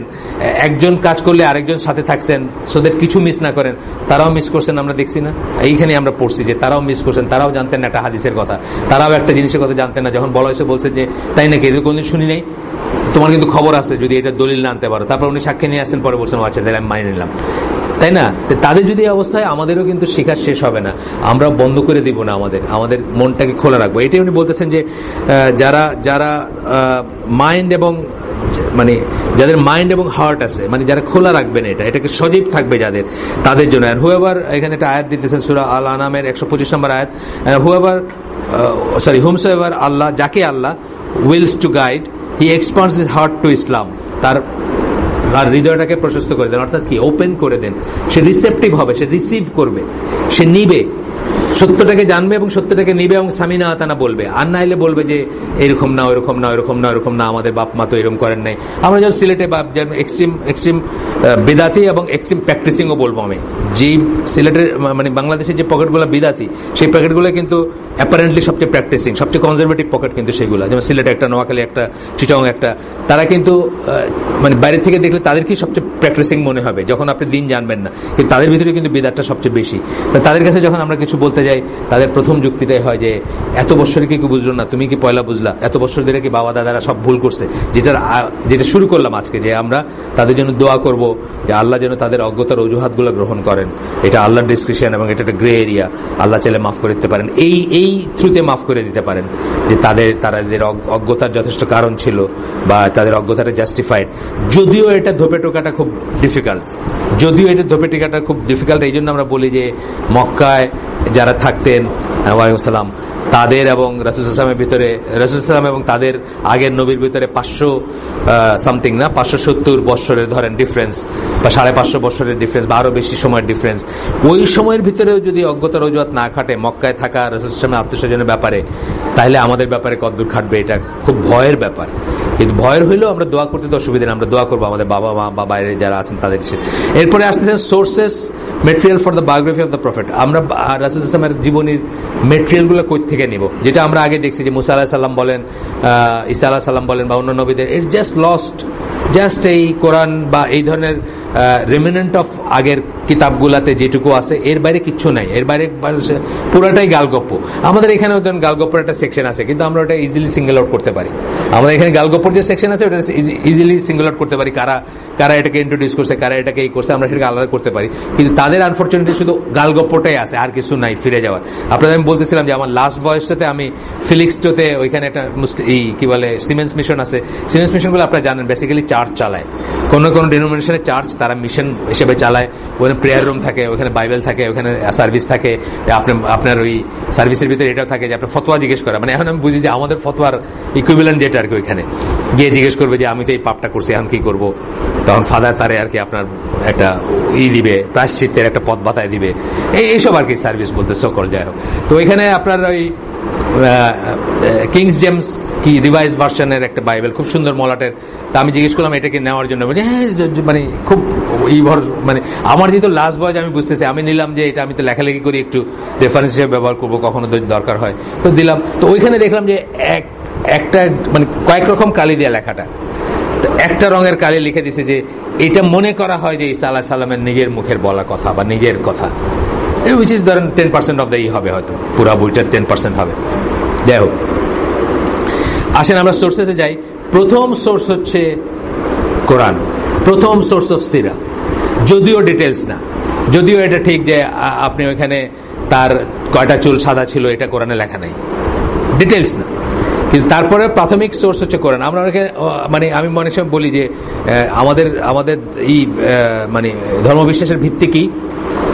একজন কাজ করলে আরেকজন সাথে থাকছেন, সোদের কিছু মিস না করেন, তারাও মিস করছেন, আমরা দেখছি না? এইখানে আমরা পড়ছি যে তারাও মিস করছেন, তারাও জানতেন না একটা হাদিসের কথা, তারাও একটা জিনিসের কথা জানতেন না। যখন বলা হয়েছে বলছে যে তাই নাকি, এটা কোনদিন শুনি নাই, তোমার কিন্তু খবর আছে, যদি এটা দলিল না আনতে পারো। তারপর উনি সাক্ষী নিয়ে আসছেন, পরে বলছেন আচ্ছা তাহলে আমি মাইনে নিলাম, তাই না? তাদের যদি এই অবস্থায়, আমাদেরও কিন্তু শেখার শেষ হবে না, আমরা বন্ধ করে দিব না, আমাদের মনটাকে খোলা রাখবো। এটাই উনি বলতেছেন যে যারা মাইন্ড এবং মানে যাদের মাইন্ড এবং হার্ট আছে, মানে যারা খোলা রাখবেন, এটাকে সজীব থাকবে যাদের, তাদের জন্য। আর হুয়েভার, এখানে একটা আয়াত দিতেছেন সূরা আল আনামের 125 নম্বর আয়াত, হুমসোএভার আল্লাহ, যাকে Allah wills to guide, he expands his heart to Islam, তার হৃদয়টাকে প্রশস্ত করে দেন, অর্থাৎ কি ওপেন করে দেন। সে রিসেপটিভ হবে, সে রিসিভ করবে, সে নিবে, সত্যটাকে জানবে এবং সত্যটাকে নিবে এবং সামিনা আতানা বলবে। আর না হলে বলবে যে এরকম না, ওরকম না, ওরকম না, ওরকম না, আমাদের বাপ মা তো এরকম করেন নাই। আমরা যখন সিলেটে এক্সট্রিম বেদাতি এবং এক্সট্রিম প্র্যাকটিসিংও বলবো আমি, যে সিলেটের মানে বাংলাদেশের যে পকেটগুলো বিদাতি, সেই পকেটগুলো কিন্তু অ্যাপারেন্টলি সবচেয়ে প্র্যাকটিসিং, সবচেয়ে কনজারভেটিভ পকেট কিন্তু সেগুলো, যেমন সিলেটে একটা, নোয়াখালী একটা, চিটাগং একটা, তারা কিন্তু মানে বাইরে থেকে দেখলে তাদেরকেই সবচেয়ে প্র্যাকটিসিং মনে হবে যখন আপনি দিন জানবেন না, কিন্তু তাদের ভিতরে কিন্তু বিদাতটা সবচেয়ে বেশি। তাদের কাছে যখন আমরা কিছু বলতে যায় তাদের প্রথম যুক্তিটাই হয় যে এত বছরে কি বুঝলো না, তুমি কি পয়লা বুঝলা, এত বছর ধরে কি বাবা দাদারা সব ভুল করছে। যেটা শুরু করলাম আজকে, যে আমরা তাদের জন্য দোয়া করব যে আল্লাহ যেন তাদের অজ্ঞতার অজুহাতগুলো গ্রহণ করেন। এটা আল্লাহর ডিসক্রিপশন এবং এটা একটা গ্রে এরিয়া, আল্লাহ চাইলে মাফ করে দিতে পারেন, এই থ্রুতে মাফ করে দিতে পারেন যে তাদের অজ্ঞতার যথেষ্ট কারণ ছিল বা তাদের অজ্ঞতাটা জাস্টিফাইড। যদিও এটা ধোপে টোকাটা খুব ডিফিকাল্ট, এই জন্য আমরা বলি যে মক্কায় যারা থাকতেন ওয়ালাইকুম সালাম তাদের এবং রাসূল সাল্লাল্লাহু ভিতরে, রাসূল সাল্লাল্লাহু এবং তাদের আগের নবীর ভিতরে 500 সামথিং না 570 বছরের ধরেন ডিফারেন্স বা 550 বছরের ডিফারেন্স বা আরো বেশি সময়ের ডিফারেন্স। ওই সময়ের ভিতরেও যদি অজ্ঞতার অজুহাত না খাটে মক্কায় থাকা রাসূল সাল্লাল্লাহু আত্মীয়স্বজনের ব্যাপারে, তাহলে আমাদের ব্যাপারে কতদূর খাটবে, এটা খুব ভয়ের ব্যাপার। কিন্তু ভয়ের হইলেও আমরা দোয়া করতে তো অসুবিধা নেই, আমরা দোয়া করবো আমাদের বাবা মা বা বাইরে যারা আছেন তাদের। এরপরে আসতেছেন sources material for the biography of the prophet. আমরা রাসূল সাল্লাল্লাহু জীবনীর মেটেরিয়াল গুলো কই থেকে নিব, যেটা আমরা আগে দেখছি যে মুসা আলাইহিস সালাম বলেন, ঈসা আলাইহিস সালাম বলেন বা অন্য নবীদের, ইট জাস্ট লস্ট, জাস্ট এই কোরআন বা এই ধরনের রিমিনেন্ট অফ আগের কিতাবগুলাতে যেটুকু আছে এর বাইরে কিচ্ছু নাই, এর বাইরে পুরাটাই গালগপ্প। আমাদের এখানে গালগপ্পর একটা সেকশন আছে, কিন্তু আমরা ওটা ইজিলি সিঙ্গেল আউট করতে পারি। আমাদের এখানে গালগপ্পর যে সেকশন আছে ওটা ইজিলি সিঙ্গেল আউট করতে পারি, কারা এটাকে ইন্ট্রোডিউস করছে, কারা এটাকে এই করছে, আমরা সেটাকে আলাদা করতে পারি। কিন্তু তাদের আনফরচুনেটলি শুধু গালগপ্পটাই আছে, আর কিছু নাই ফিরে যাওয়ার। আপনাদের আমি বলতেছিলাম যে আমার লাস্ট ভয়েসটাতে আমি ফিলিক্সটোতে ওইখানে একটা কি বলে সিমেন্স মিশন আছে, সিমেন্স মিশন গুলো আপনারা জানেন বেসিক্যালি চার্চ চালায়, কোন ডিনোমিনেশনের চার্চ তারা মিশন হিসেবে চালায়। ওখানে প্রেয়ার রুম থাকে, ওখানে বাইবেল থাকে, ওখানে সার্ভিস থাকে, আপনার ওই সার্ভিসের ভিতরে এটাও থাকে যে আপনার ফতোয়া জিজ্ঞেস করা, মানে এখন আমি বুঝি যে আমাদের ফতোয়ার ইকুইভ্যালেন্ট যেটা আর কি, ওইখানে গিয়ে জিজ্ঞেস করবে যে আমি তো এই পাপটা করছি, এখন কি করবো, তখন ফাদার তারে আর কি আপনার একটা দিবে, প্রায়শ্চিত্তের একটা পথ বাতায় দিবে, এইসব আর কি সার্ভিস বলতে সকল। যাই হোক, তো ওইখানে আপনার ওই কিংস জেমস কি রিভাইজ ভার্সনের একটা বাইবেল খুব সুন্দর মলাটের, তা আমি জিজ্ঞেস করলাম এটাকে নেওয়ার জন্য, হ্যাঁ মানে খুব মানে আমার যেহেতু লাস্ট ভয়েস আমি বুঝতেছি, আমি নিলাম যে এটা আমি তো লেখালেখি করি, একটু রেফারেন্স হিসেবে ব্যবহার করবো কখনো দরকার হয়, তো দিলাম। তো ওইখানে দেখলাম যে একটা মানে কয়েক রকম কালি দিয়ে লেখাটা, একটা রঙের কালি লিখে দিছে যে এটা মনে করা হয় যে ঈসা আলাইহিস সালামের নিজের মুখের বলা কথা বা নিজের কথা, which is ধরেন 10% অফ দ্য হবে, হয়তো পুরা বইটার 10% হবে। যাই হোক, আসেন আমরা সোর্সেসে যাই। প্রথম সোর্স হচ্ছে কোরআন, প্রথম সোর্স অফ সিরা, যদিও ডিটেলস না, যদিও এটা ঠিক যে আপনি ওইখানে তার কয়টা চুল সাদা ছিল এটা কোরআনে লেখা নাই, ডিটেলস না, কিন্তু তারপরে প্রাথমিক সোর্স হচ্ছে কোরআন। আমরা মানে আমি মনে সময় বলি যে আমাদের এই মানে ধর্মবিশ্বাসের ভিত্তি কি?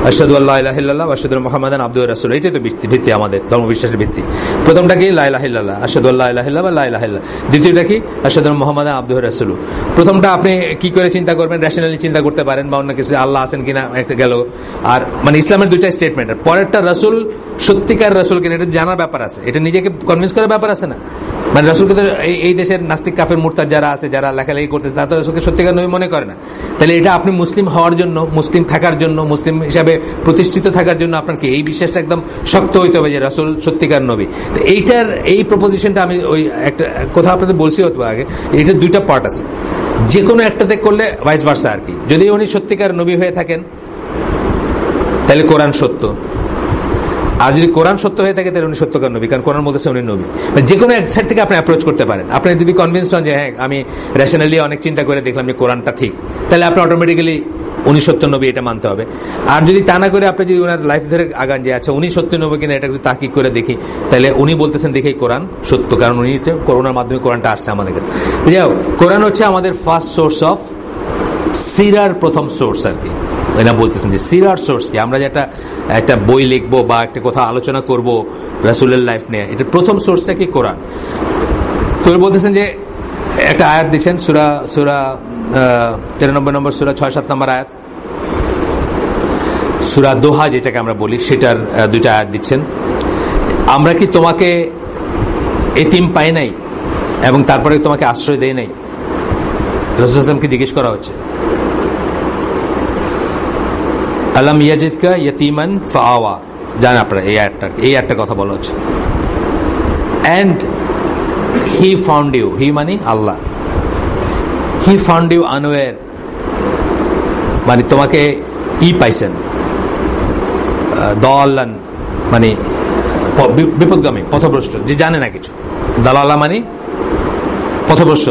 আশহাদু আল্লা ইলাহা ইল্লাল্লাহ ওয়া আশহাদু আন্না মুহাম্মাদান আবদুহু ওয়া রাসূলুহু, এটাই তো ভিত্তি আমাদের ধর্মবিশ্বাসের ভিত্তি। প্রথমটা কি? লা ইলাহা ইল্লাল্লাহ, আশহাদু আল্লা ইলাহা ইল্লাল্লাহ লা ইলাহা ইল্লাল্লাহ। দ্বিতীয়টা কি? আশহাদু আন্না মুহাম্মাদান আবদুহু ওয়া রাসূলুহু। প্রথমটা আপনি কি করে চিন্তা করবেন, র্যাশনালি চিন্তা করতে পারেন বা অন্য কিছু, আল্লাহ আছেন কিনা একটা গেল, আর মানে ইসলামের দুইটা স্টেটমেন্ট। আর পরেরটা রাসূল সত্যিকার রাসূল কিনা এটা জানার ব্যাপার আছে, এটা নিজেকে কনভিন্স করার ব্যাপার আছে না। মানে রাসূলকে তো এই দেশের নাস্তিক কাফের মুরতাদ যারা আছে, যারা লেখালেখি করতেছে, তারা তো রাসূলকে সত্যিকার নবী মনে করে না। তাহলে এটা আপনি মুসলিম হওয়ার জন্য, মুসলিম থাকার জন্য, মুসলিম হিসাবে প্রতিষ্ঠিত থাকার জন্য আপনাকে এই বিশ্বাসটা একদম শক্ত হইতে হবে যে রাসূল সত্যিকার নবী। এইটার এই প্রপোজিশনটা আমি ওই একটা কথা আপনাদের বলছি হতো আগে, এটার দুইটা পার্ট আছে, যে কোনো একটাতে করলে ভাইস ভার্সা আর কি। যদি উনি সত্যিকার নবী হয়ে থাকেন তাহলে কোরআন সত্য, আর যদি কোরআন সত্য হয়ে থাকে তাহলে উনি সত্যকার নবী, কারণ কোরআন বলতেছে উনি নবী। যে কোনো এক সাইড থেকে আপনি অ্যাপ্রোচ করতে পারেন। আপনি যদি কনভিন্স হন যে হ্যাঁ আমি রেশনালি অনেক চিন্তা করে দেখলাম যে কোরআনটা ঠিক, তাহলে আপনি অটোমেটিক্যালি উনি সত্য নবী এটা মানতে হবে। আর যদি তা না করে আপনি যদি ওনার লাইফ ধরে আগান যে আচ্ছা উনি সত্য নবী কিনা এটা যদি তাহকিক করে দেখি, তাহলে উনি বলতেছেন দেখেই কোরআন সত্য, কারণ উনি করোনার মাধ্যমে কোরআনটা আসছে আমাদের কাছে। যাই হোক, কোরআন হচ্ছে আমাদের ফার্স্ট সোর্স অফ সিরার, প্রথম সোর্স আর কি। এরা বলতেছেন যে সিরার সোর্স কি, আমরা যে একটা বই লিখবো বা একটা কথা আলোচনা করব রাসূলের লাইফ নিয়ে, এটা প্রথম সোর্সটা কি? কোরআন। তো বলতেছেন যে একটা আয়াত দিচ্ছেন, সূরা 93 নম্বর সূরা 6-7 নম্বর আয়াত, সূরা দোহা যেটাকে আমরা বলি, সেটার দুইটা আয়াত দিচ্ছেন। আমরা কি তোমাকে এতিম পাই নাই এবং তারপরে তোমাকে আশ্রয় দেয় নাই? রাসূল সাল্লাল্লাহু আলাইহি ওয়াসাল্লামকে জিজ্ঞেস করা হচ্ছে, আলাম ইয়াজিদকা ইয়াতীমান ফাআওয়া, জানেন আপনারা এই আয়াতটার কথা বলা হচ্ছে। এন্ড হি ফাউন্ড ইউ, হি মানে আল্লাহ, হি ফাউন্ড ইউ আনওয়্যার, মানে তোমাকে পাইছেন, দলান মানে বিপদগামী, পথভ্রষ্ট, যে জানে না কিছু। দালালা মানে পথভ্রষ্ট।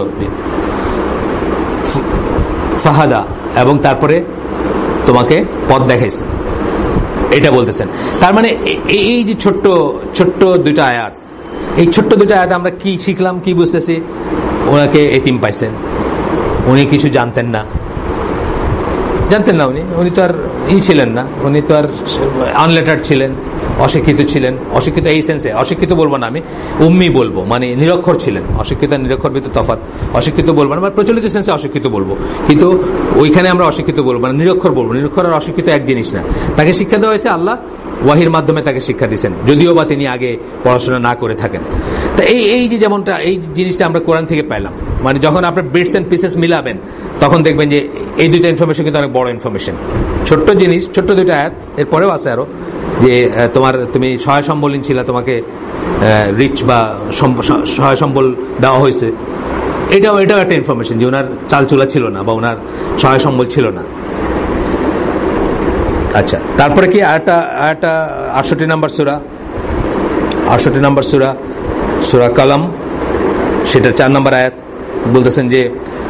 ফাহাদা, এবং তারপরে তোমাকে পথ দেখাইছেন, এটা বলতেছেন। তার মানে এই যে ছোট্ট ছোট্ট দুইটা আয়াত, এই ছোট্ট দুইটা আয়াত আমরা কি শিখলাম, কি বুঝতেছি? ওনাকে এতিম পাইছেন, উনি কিছু জানতেন না, উনি তো আর ছিলেন না, উনি তো আর আনলেটার্ড ছিলেন, অশিক্ষিত ছিলেন। অশিক্ষিত এই সেন্সে, অশিক্ষিত বলবো না, আমি উম্মি বলবো, মানে নিরক্ষর ছিলেন। অশিক্ষিত আর নিরক্ষর ভিতরে তফাৎ। অশিক্ষিত বলবো না, প্রচলিত সেন্সে অশিক্ষিত বলবো, কিন্তু ওইখানে আমরা অশিক্ষিত বলবো না, নিরক্ষর বলবো। নিরক্ষর আর অশিক্ষিত এক জিনিস না। তাকে শিক্ষা দেওয়া হয়েছে, আল্লাহ ওয়াহির মাধ্যমে তাকে শিক্ষা দিচ্ছেন, যদিও বা তিনি আগে পড়াশোনা না করে থাকেন। তা এই যে যেমনটা এই জিনিসটা আমরা কোরআন থেকে পাইলাম, মানে যখন আপনার বিটস এন্ড পিসেস মিলাবেন তখন দেখবেন যে এই দুইটা ইনফরমেশন কিন্তু অনেক বড় ইনফরমেশন। ছোট্ট জিনিস, ছোট্ট দুইটা আয়াত, এরপরেও আছে আরো, যে তুমি সহায় সম্বলহীন ছিল, তোমাকে রিচ বা সহায় সম্বল দেওয়া হয়েছে, এটাও একটা ইনফরমেশন যে ওনার চালচুলা ছিল না বা ওনার সহায় সম্বল ছিল না। আচ্ছা, তারপরে কি আরেকটা 68 নম্বর সূরা, 68 নম্বর সূরা, সূরা কালাম, সেটা 4 নম্বর আয়াত বলতেছেন যে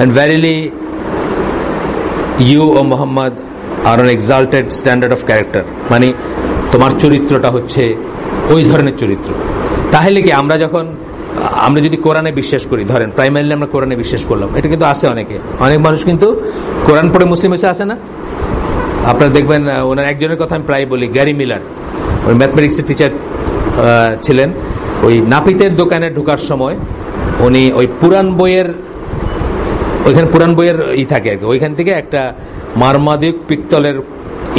and verily you O Muhammad are an exalted standard of character, মানে তোমার চরিত্রটা হচ্ছে ওই ধরনের চরিত্র। তাহলে কি আমরা যদি কোরআনে বিশ্বাস করি, ধরেন প্রাইমারিলি আমরা কোরআনে বিশ্বাস করলাম, এটা কিন্তু আছে অনেক মানুষ কিন্তু কোরআন পড়ে মুসলিম হয়েছে, আছে না? আপনারা দেখবেন, ওনার একজনের কথা আমি প্রায় বলি, গ্যারি মিলার, ওই ম্যাথমেটিক্সের টিচার ছিলেন। ওই নাপিতের দোকানে ঢোকার সময় উনি ওই পুরান বইয়ের থাকে আর কি, ওইখান থেকে একটা মারমাদিক পিত্তলের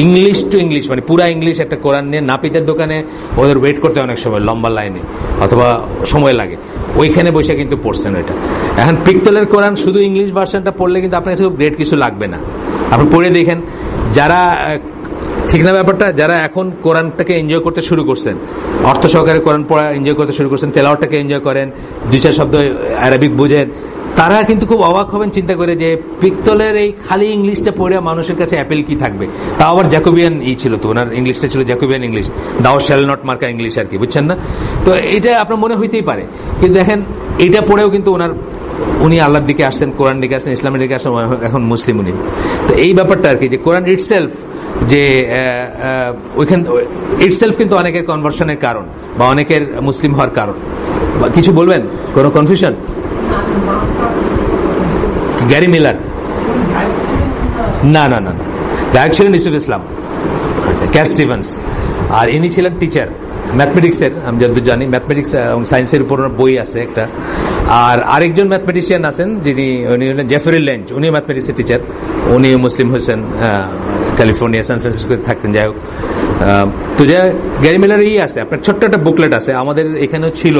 ইংলিশ টু ইংলিশ, মানে পুরা ইংলিশ একটা কোরআন নিয়ে নাপিতের দোকানে ওদের ওয়েট করতে অনেক সময়, লম্বা লাইনে অথবা সময় লাগে, ওইখানে বসে কিন্তু পড়ছেন ওইটা। এখন পিত্তলের কোরআন শুধু ইংলিশ ভার্সনটা পড়লে কিন্তু আপনার কাছে গ্রেট কিছু লাগবে না। আপনি পড়ে দেখেন, যারা ঠিক না ব্যাপারটা, যারা এখন কোরআনটাকে এনজয় করতে শুরু করছেন, অর্থ সহকারে কোরআন পড়া এনজয় করতে শুরু করছেন, তেলাওয়াতটাকে এনজয় করেন, 2-4 শব্দ আরবিক বুঝেন, তারা কিন্তু খুব অবাক হবেন চিন্তা করে যে পিত্তলের এই খালি ইংলিশটা পড়ে মানুষের কাছে অ্যাপেল কি থাকবে। তাও আবার জ্যাকোবিয়ান ছিল, তো ওনার ইংলিশটা ছিল জ্যাকোবিয়ান ইংলিশ, দাও শ্যাল নট মার্কা ইংলিশ আর কি, বুঝছেন না? তো এটা আপনার মনে হইতেই পারে, কিন্তু দেখেন এটা পড়েও কিন্তু উনি আল্লাহর দিকে আসছেন, কোরআন দিকে আসছেন, ইসলামের দিকে আসছেন, এখন মুসলিম উনি। তো এই ব্যাপারটা আর কি, যে কোরআন ইটসেলফ, যে ওইখান ইটসেলফ কিন্তু অনেকের কনভার্সনের কারণ বা অনেকের মুসলিম হওয়ার কারণ। কিছু বলবেন, কোনো কনফিউশন? গ্যারি মিলার না, গায়ক ছিলেন ইউসুফ ইসলাম, ক্যাট স্টিভেন্স, আর ইনি ছিলেন টিচার ম্যাথমেটিক্সের। আমি যতদূর জানি ম্যাথমেটিক্স এবং সায়েন্সের উপর বই আছে একটা। আর আরেকজন ম্যাথমেটিশিয়ান আছেন যিনি, উনি হলেন জেফরি লেঞ্চ, উনি ম্যাথমেটিক্সের টিচার, উনি মুসলিম হয়েছেন, ক্যালিফোর্নিয়া সান ফ্রান্সিসকোতে থাকতেন। যাই হোক, তো গ্যারি মিলার আছে, আপনার ছোট্ট একটা বুকলেট আছে, আমাদের এখানেও ছিল,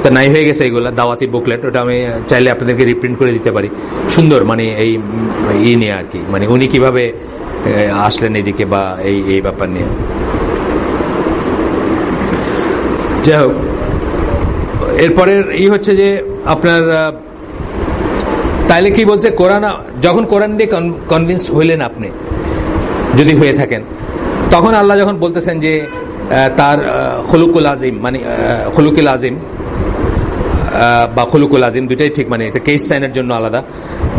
তা নাই হয়ে গেছে এগুলা, দাওয়াতি বুকলেট, ওটা আমি চাইলে আপনাদেরকে রিপ্রিন্ট করে দিতে পারি, সুন্দর, মানে এই নিয়ে আর কি, মানে উনি কিভাবে আসলেন এদিকে বা এই ব্যাপার নিয়ে। যাই হোক, এরপরের হচ্ছে যে আপনার তাইলে কি বলছে, যখন কোরআন দিয়ে কনভিন্স হইলেন আপনি, যদি হয়ে থাকেন, তখন আল্লাহ যখন বলতেছেন যে তার খুলুকুল আজিম, মানে খুলুকুল আজিম বা খুলুকুল আজিম দুইটাই ঠিক, মানে এটা কেস সাইনের জন্য আলাদা,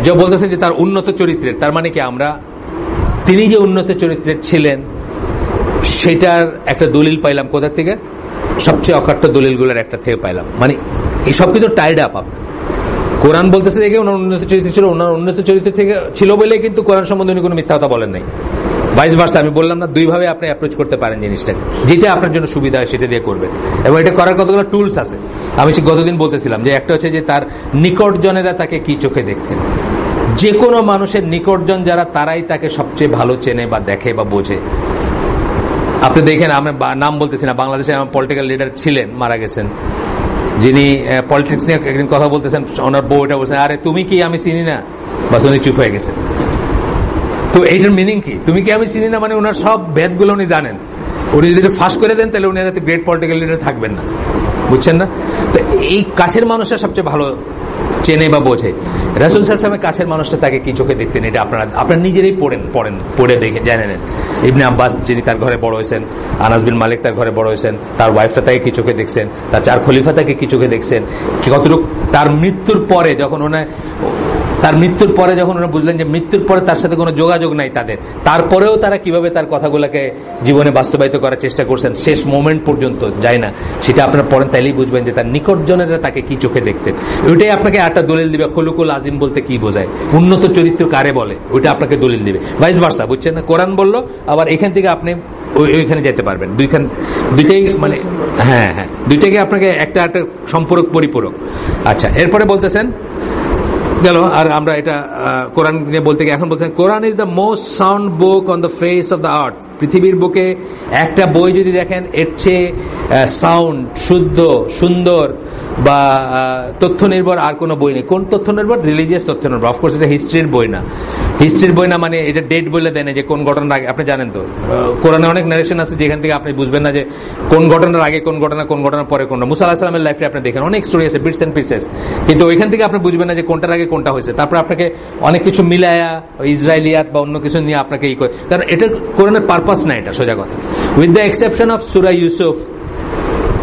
যে বলতেছেন যে তার উন্নত চরিত্রের, তার মানে কি তিনি যে উন্নত চরিত্রের ছিলেন সেটার একটা দলিল পাইলাম কোথা থেকে? সবচেয়ে অকাট্য দলিলগুলোর একটা থেকে পাইলাম। মানে এই সব কিছু টাইড আপ। কোরআন বলতেছে দেখে ওনার উন্নত চরিত্র ছিল, ওনার উন্নত চরিত্র থেকে ছিল বলে কিন্তু কোরআন সম্বন্ধে উনি কোনো মিথ্যা কথা বলেন নাই। ভাইস ভার্সা, আমি বললাম না, দুইভাবে আপনি অ্যাপ্রোচ করতে পারেন জিনিসটাকে, যেটা আপনার জন্য সুবিধা হয় সেটা দিয়ে করবেন। এবং এটা করার কতগুলো টুলস আছে। আমি গতদিন বলতেছিলাম যে একটা হচ্ছে যে তার নিকটজনেরা তাকে কি চোখে দেখতেন। যে কোনো মানুষের নিকটজন যারা, তারাই তাকে সবচেয়ে ভালো চেনে বা দেখে বা বোঝে। আপনি দেখেন, আমরা নাম বলতেছি না, বাংলাদেশে আমার পলিটিক্যাল লিডার ছিলেন, মারা গেছেন, যিনি পলিটিক্স নিয়ে একদিন কথা বলতেছেন, ওনার বউ এটা বলছেন, আরে তুমি কি আমি চিনি না, বাস উনি চুপ হয়ে গেছেন। তো এইটার মিনিং কি? তুমি কি আমি চিনি না মানে ওনার সব ভেদগুলো উনি জানেন। উনি যদি ফাঁস করে দেন তাহলে উনি গ্রেট পলিটিক্যাল লিডার থাকবেন না, বুঝছেন না? তো এই কাছের মানুষরা সবচেয়ে ভালো চেনে বা বোঝে। রাসূল সাল্লাল্লাহু আলাইহি ওয়াসাল্লামের কাছের মানুষটা তাকে কি চোখে দেখতেন, এটা আপনারা নিজেরাই পড়ে দেখে জেনে নেন। ইবনে আব্বাস যিনি তার ঘরে বড় হয়েছেন, আনাস বিন মালিক তার ঘরে বড় হয়েছেন, তার ওয়াইফরা তাকে কি চোখে দেখছেন, তার 4 খলিফা তাকে কি চোখে দেখছেন, কতটুকু তার মৃত্যুর পরে যখন ওনারা বুঝলেন যে মৃত্যুর পরে তার সাথে কোনো যোগাযোগ নাই তাদের, তারপরেও তারা কিভাবে তার কথাগুলোকে জীবনে বাস্তবায়িত করার চেষ্টা করছেন, শেষ মোমেন্ট পর্যন্ত যায় না, সেটা আপনারা পড়েন, তাইলেই বুঝবেন যে তার নিকটজনেরা তাকে কি চোখে দেখতেন। ওইটাই আপনাকে একটা দলিল দিবে খুলুকুল আজিম বলতে কি বোঝায়, উন্নত চরিত্র কারে বলে, ওইটা আপনাকে দলিল দিবে। ভাইস ভার্সা, বুঝছেন না? কোরআন বললো, আবার এখান থেকে আপনি ওইখানে যেতে পারবেন। দুইটাই মানে হ্যাঁ, দুইটাকে আপনাকে একটা সম্পূরক পরিপূরক। আচ্ছা, এরপরে বলতেছেন গেল, আর আমরা এটা কোরআন নিয়ে বলতে গিয়ে এখন বলছেন Quran is the most sound book on the face of the earth. পৃথিবীর বুকে একটা বই যদি দেখেন এর চেয়ে সাউন্ড, শুদ্ধ, সুন্দর বা তথ্য নির্ভর আর কোনো বই নেই। কোন তথ্য নির্ভর? রিলিজিয়াস তথ্য নির্ভর। অফকোর্স এটা হিস্ট্রির বই না, মানে এটা ডেট বলে দেন যে কোন ঘটনার আগে। আপনি জানেন তো কোরআনে অনেক নারেশন আছে যেখান থেকে আপনি বুঝবেন না যে কোন ঘটনার আগে কোন ঘটনার পরে কোনটা। মুসা আলাইহিস সালামের লাইফে আপনি দেখেন অনেক স্টোরি আছে, বিটস এন্ড পিসেস, কিন্তু ওইখান থেকে আপনি বুঝবেন না যে কোনটার আগে কোনটা হয়েছে। তারপর আপনাকে অনেক কিছু মিলায়া ইসরায়েলিয়াত বা অন্য কিছু নিয়ে আপনাকে কারণ এটা কোরআনের পারপাস না, এটা সোজা কথা। উইথ দ্য এক্সেপশন অফ সূরা ইউসুফ,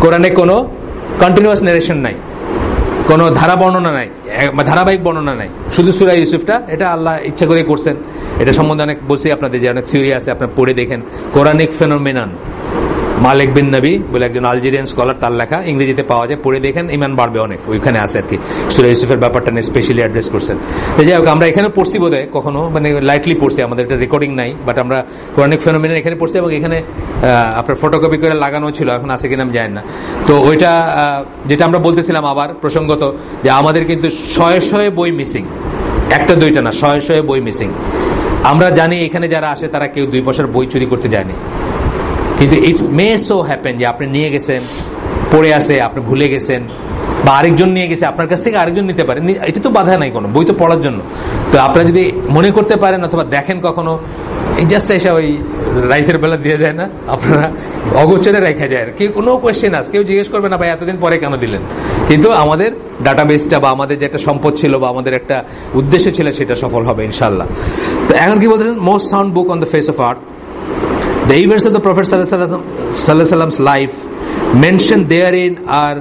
কোরআনে কোনো কন্টিনিউয়াস নারেশন নাই, কোনো ধারাবাহিক বর্ণনা নাই, শুধু সূরা ইউসুফটা। এটা আল্লাহ ইচ্ছা করে করছেন। এটা সম্বন্ধে অনেক বলছি আপনাদের, যে অনেক থিওরি আছে, আপনার পড়ে দেখেন। কোরআনিক ফেনোমেনন, মালিক বিন নবী বলে একজন আলজেরিয়ান স্কলার, তার লেখা ইংরেজিতে পাওয়া যায়, পড়ে দেখেন, ইমান বাড়বে অনেক। ওইখানে আছে আর কি সূরা ইউসুফের ব্যাপারটা নিয়ে স্পেশালি অ্যাড্রেস করছেন। যাই হোক, আমরা এখানে পড়ছি বোধহয় কখনো, মানে লাইটলি পড়ছি, আমাদের এটা রেকর্ডিং নাই, বাট আমরা কোরআনিক ফেনোমেনন এখানে পড়ছি, এবং এখানে আপনার ফটোকপি করে লাগানো ছিল, এখন আছে কিনা আমি জানি না। তো ওইটা যেটা আমরা বলতেছিলাম আবার প্রসঙ্গত, যে আমাদের কিন্তু শয়ে বই মিসিং, একটা দুইটা না, শয়ে বই মিসিং। আমরা জানি এখানে যারা আসে তারা কেউ 2 পয়সার বই চুরি করতে যায়নি, কিন্তু ইটস মে সো হ্যাপেন যে আপনি নিয়ে গেছেন, পড়ে আছে, আপনি ভুলে গেছেন, বা আরেকজন নিয়ে গেছে, আপনার কাছ থেকে আরেকজন নিতে পারেন, এটা তো বাধা নাই কোনো, বই তো পড়ার জন্য। তো আপনারা যদি মনে করতে পারেন অথবা দেখেন কখনো, এই জাস্ট এসে ওই রাইতের বেলা দিয়ে যায় না, আপনারা অগোচরে রেখা যায়, কেউ কোনো কোয়েশ্চেন আস, কেউ জিজ্ঞেস করবে না ভাই এতদিন পরে কেন দিলেন। কিন্তু আমাদের ডাটাবেসটা বা আমাদের যে একটা সম্পদ ছিল বা আমাদের একটা উদ্দেশ্য ছিল, সেটা সফল হবে ইনশাল্লাহ। তো এখন কি বলতেছেন, most sound book on the face of earth. The events of the Prophet ﷺ's life mentioned therein are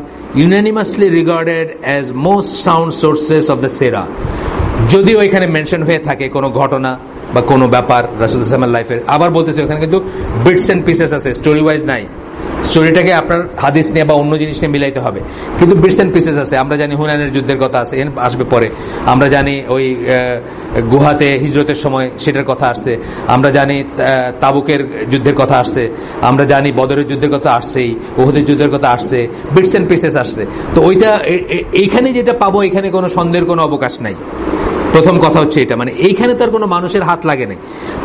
unanimously regarded as most sound sources of the Sirah. যদিও এখানে মেনশন হয়ে থাকে কোনো ঘটনা বা কোনো ব্যাপার রাসূল সাল্লাল্লাহু আলাইহি ওয়াসাল্লামের লাইফের, আবার বলতেছে ওখানে কিন্তু বিটস এন্ড পিসেস আছে, স্টোরি ওয়াইজ নাই। স্টোরিটাকে আপনার হাদিস নিয়ে বা অন্য জিনিস নিয়ে মিলাইতে হবে, কিন্তু বিটস এন্ড পিসেস আছে। আমরা জানি হুনাইনের যুদ্ধের কথা আছে, আসবে পরে। আমরা জানি ওই গুহাতে হিজরতের সময় সেটার কথা আসছে। আমরা জানি তাবুকের যুদ্ধের কথা আসছে। আমরা জানি বদরের যুদ্ধের কথা আসছেই, উহুদের যুদ্ধের কথা আসছে, বিটস এন্ড পিসেস আসছে। তো ওইটা এইখানে যেটা পাবো, এখানে কোনো সন্দেহের কোনো অবকাশ নাই। প্রথম কথা হচ্ছে এটা, মানে এইখানে তো আর কোনো মানুষের হাত লাগে নাই।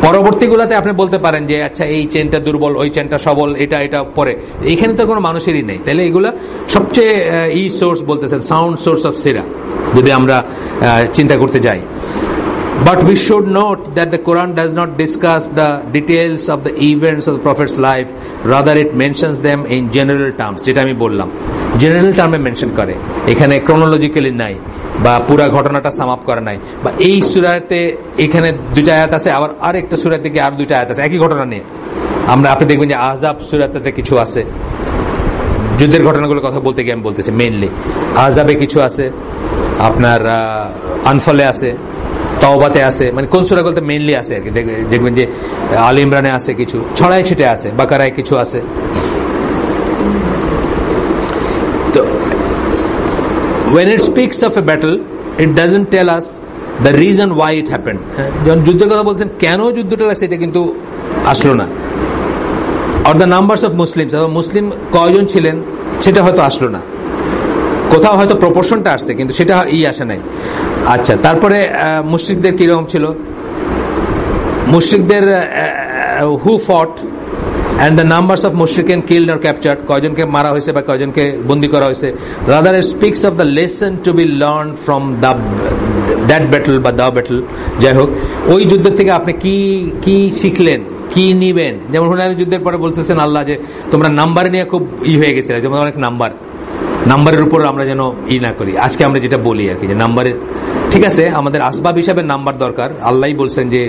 পরবর্তীগুলোতে আপনি বলতে পারেন যে আচ্ছা এই চেনটা দুর্বল, ওই চেনটা সবল, এটা পরে, এইখানে তো কোনো মানুষেরই নেই। তাহলে এগুলা সবচেয়ে সোর্স বলতেছেন, সাউন্ড সোর্স অফ সিরা, যদি আমরা চিন্তা করতে যাই। But we should note that the Quran does not discuss the details of the events of the Prophet's life, rather it mentions them in general terms, যেটা আমি বললাম, জেনারেল টার্মে মেনশন করে, এখানে ক্রোনোলজিক্যালি নাই বা পুরা ঘটনাটা সাম আপ করা নাই। বা এই সূরাতে এখানে 2টা আয়াত আছে, আবার আরেকটা সূরা থেকে আর 2টা আয়াত আছে একই ঘটনা নিয়ে। আপনি দেখবেন যে আহজাব সূরাতে কিছু আছে, যুদ্ধের ঘটনাগুলোর কথা বলতে গিয়ে আমি বলতেছি মেইনলি, আহজাবে কিছু আছে, আপনার আনফলে আছে, তওবাতে আছে, মানে কোন সূরাগুলোতে মেইনলি আছে আর কি। দেখবেন যে আল ইমরানে আছে কিছু, ছড়ায় ছিটে আছে, বাকারায় কিছু আছে। তো when it speaks of a battle, it doesn't tell us the reason why it happened. যখন যুদ্ধের কথা বলছেন, কেন যুদ্ধটা লাগছে, এটা কিন্তু আসলো না। or the numbers of Muslims, মুসলিম কয়জন ছিলেন সেটা হয়তো আসলো না। কোথাও হয়তো প্রপোর্শনটা আসছে, কিন্তু সেটা আসে নাই। আচ্ছা, তারপরে মুশরিকদের কিরকম ছিল, মুশরিকদের who fought and the numbers of mushrikin killed or captured, কয়জনকে মারা হয়েছে বা কয়জনকে বন্দী করা হয়েছে। rather it speaks of the lesson to be learned from that battle বা the battle। যাই হোক, ওই যুদ্ধ থেকে আপনি কি শিখলেন, কি নিবেন। যেমন হুনাইনের যুদ্ধের পরে বলতেছেন আল্লাহ যে তোমরা নাম্বার নিয়ে খুব হয়ে গেছিলে, যেমন অনেক নাম্বার, নাম্বারের উপর আমরা যেন না করি। আজকে আমরা যেটা বলি আর কি, যে নাম্বারের, ঠিক আছে আমাদের আসবাব হিসাবে নাম্বার দরকার, আল্লাহই বলছেন যে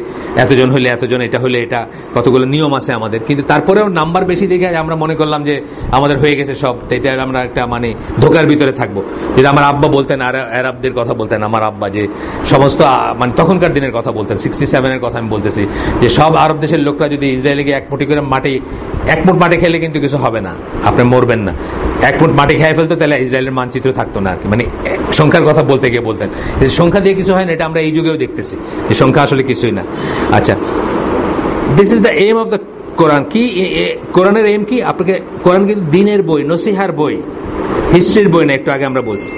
এতজন হলে এতজন, এটা হলে এটা, কতগুলো নিয়ম আছে আমাদের, কিন্তু তারপরেও নাম্বার বেশি দেখে আমরা মনে করলাম যে আমাদের হয়ে গেছে সব, এটা আমরা একটা মানে ধোকার ভিতরে থাকবো। যেটা আমার আব্বা বলতেন, আরবদের কথা বলতেন, আমার আব্বা যে সমস্ত মানে তখনকার দিনের কথা বলতেন, 67-এর কথা আমি বলতেছি, যে সব আরব দেশের লোকরা যদি ইসরায়েলে গিয়ে এক মুঠি করে মাটি, এক মুঠ মাটি খেলে কিন্তু কিছু হবে না, আপনি মরবেন না, এক মুঠ মাটি খেয়ে ফেলতো তাহলে ইসরায়েলের মানচিত্র থাকতো না আর কি, মানে সংখ্যার কথা বলতে গিয়ে বলতেন। সংখ্যা দিয়ে কিছু হয় না, এটা আমরা এই যুগেও দেখতেছি যে সংখ্যা আসলে কিছুই না। আচ্ছা, this is the aim of the Quran. কি কোরআনের এম কি? আপনাকে কোরআন কিন্তু দিনের বই, নসিহার বই, হিস্ট্রির বই না, একটু আগে আমরা বলছি।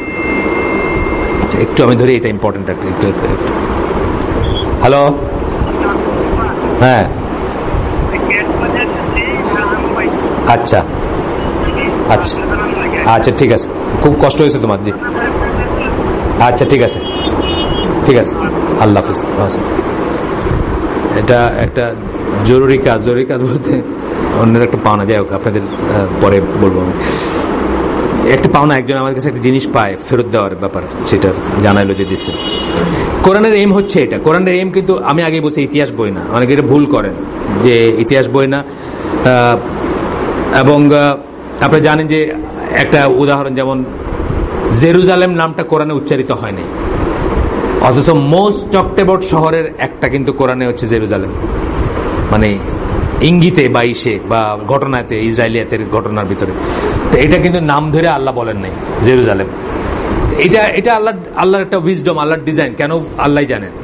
আচ্ছা একটু আমি ধরি, এটা ইম্পর্টেন্ট একটু। হ্যালো, হ্যাঁ, আচ্ছা আচ্ছা আচ্ছা ঠিক আছে, খুব কষ্ট হয়েছে তোমার, জি আচ্ছা ঠিক আছে ঠিক আছে, আল্লাহ হাফিজ। এটা একটা জরুরি কাজ বলতে অন্যের একটা পাওনা, যাই হোক আপনাদের পরে বলবো আমি। একটা পাওনা, একজন আমার কাছে একটা জিনিস পায় ফেরত দেওয়ার ব্যাপার, সেটা জানাইলো যে দিচ্ছে। কোরআনের এম হচ্ছে এটা, কোরআনের এম কিন্তু আমি আগে বলছি ইতিহাস বই না, অনেকে এটা ভুল করেন যে ইতিহাস বই না। এবং আপনারা জানেন যে একটা উদাহরণ, যেমন জেরুজালেম নামটা কোরআনে উচ্চারিত হয় নাই, অথচ মোস্ট টকড অ্যাবাউট শহরের একটা কিন্তু কোরআনে হচ্ছে জেরুজালেম, মানে ইঙ্গিতে বা ইসে বা ঘটনাতে, ইসরায়েলিয়াতের ঘটনার ভিতরে। তো এটা কিন্তু নাম ধরে আল্লাহ বলেন নাই জেরুজালেম। এটা আল্লাহর একটা উইজডম, আল্লাহর ডিজাইন, কেন আল্লাহ জানেন।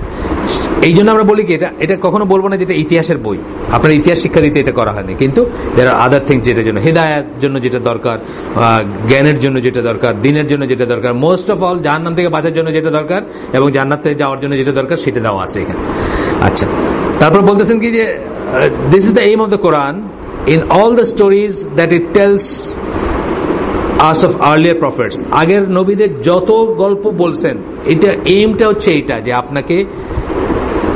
এই জন্য আমরা বলি কি, এটা কখনো বলবো না যেটা ইতিহাসের বই, আপনার ইতিহাস শিক্ষা দিতে এটা করা হয়নি, কিন্তু যারা আদার থিংস, যেটার জন্য হেদায়ের জন্য যেটা দরকার, জ্ঞানের জন্য যেটা দরকার, দিনের জন্য যেটা দরকার, মোস্ট অফ অল জাহান্নাম থেকে বাঁচার জন্য যেটা দরকার এবং জান্নাতে যাওয়ার জন্য যেটা দরকার, সেটা দেওয়া আছে এখানে। আচ্ছা, তারপর বলতেছেন কি যে this is the aim of the Quran in all the stories that it tells us of earlier prophets, আগের নবীদের যত গল্প বলছেন, এটা এইমটা হচ্ছে এইটা, যে আপনাকে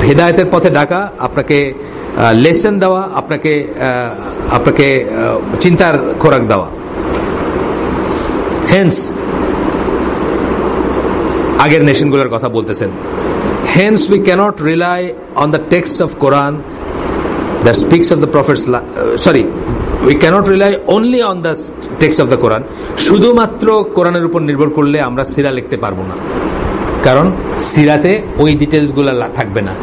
হেদায়েতের পথে ডাকা, আপনাকে লেসন দেওয়া, আপনাকে চিন্তার খোরাক দেওয়া। হেন্স আগের নেশনগুলোর কথা বলতেছেন। Hence we cannot rely on the text of Quran that speaks of the prophets, we cannot rely only on the text of the Quran. শুধুমাত্র কোরআনের উপর নির্ভর করলে আমরা সিরা লিখতে পারবো না, কারণ সিরাতে ওই ডিটেলস গুলো থাকবে না।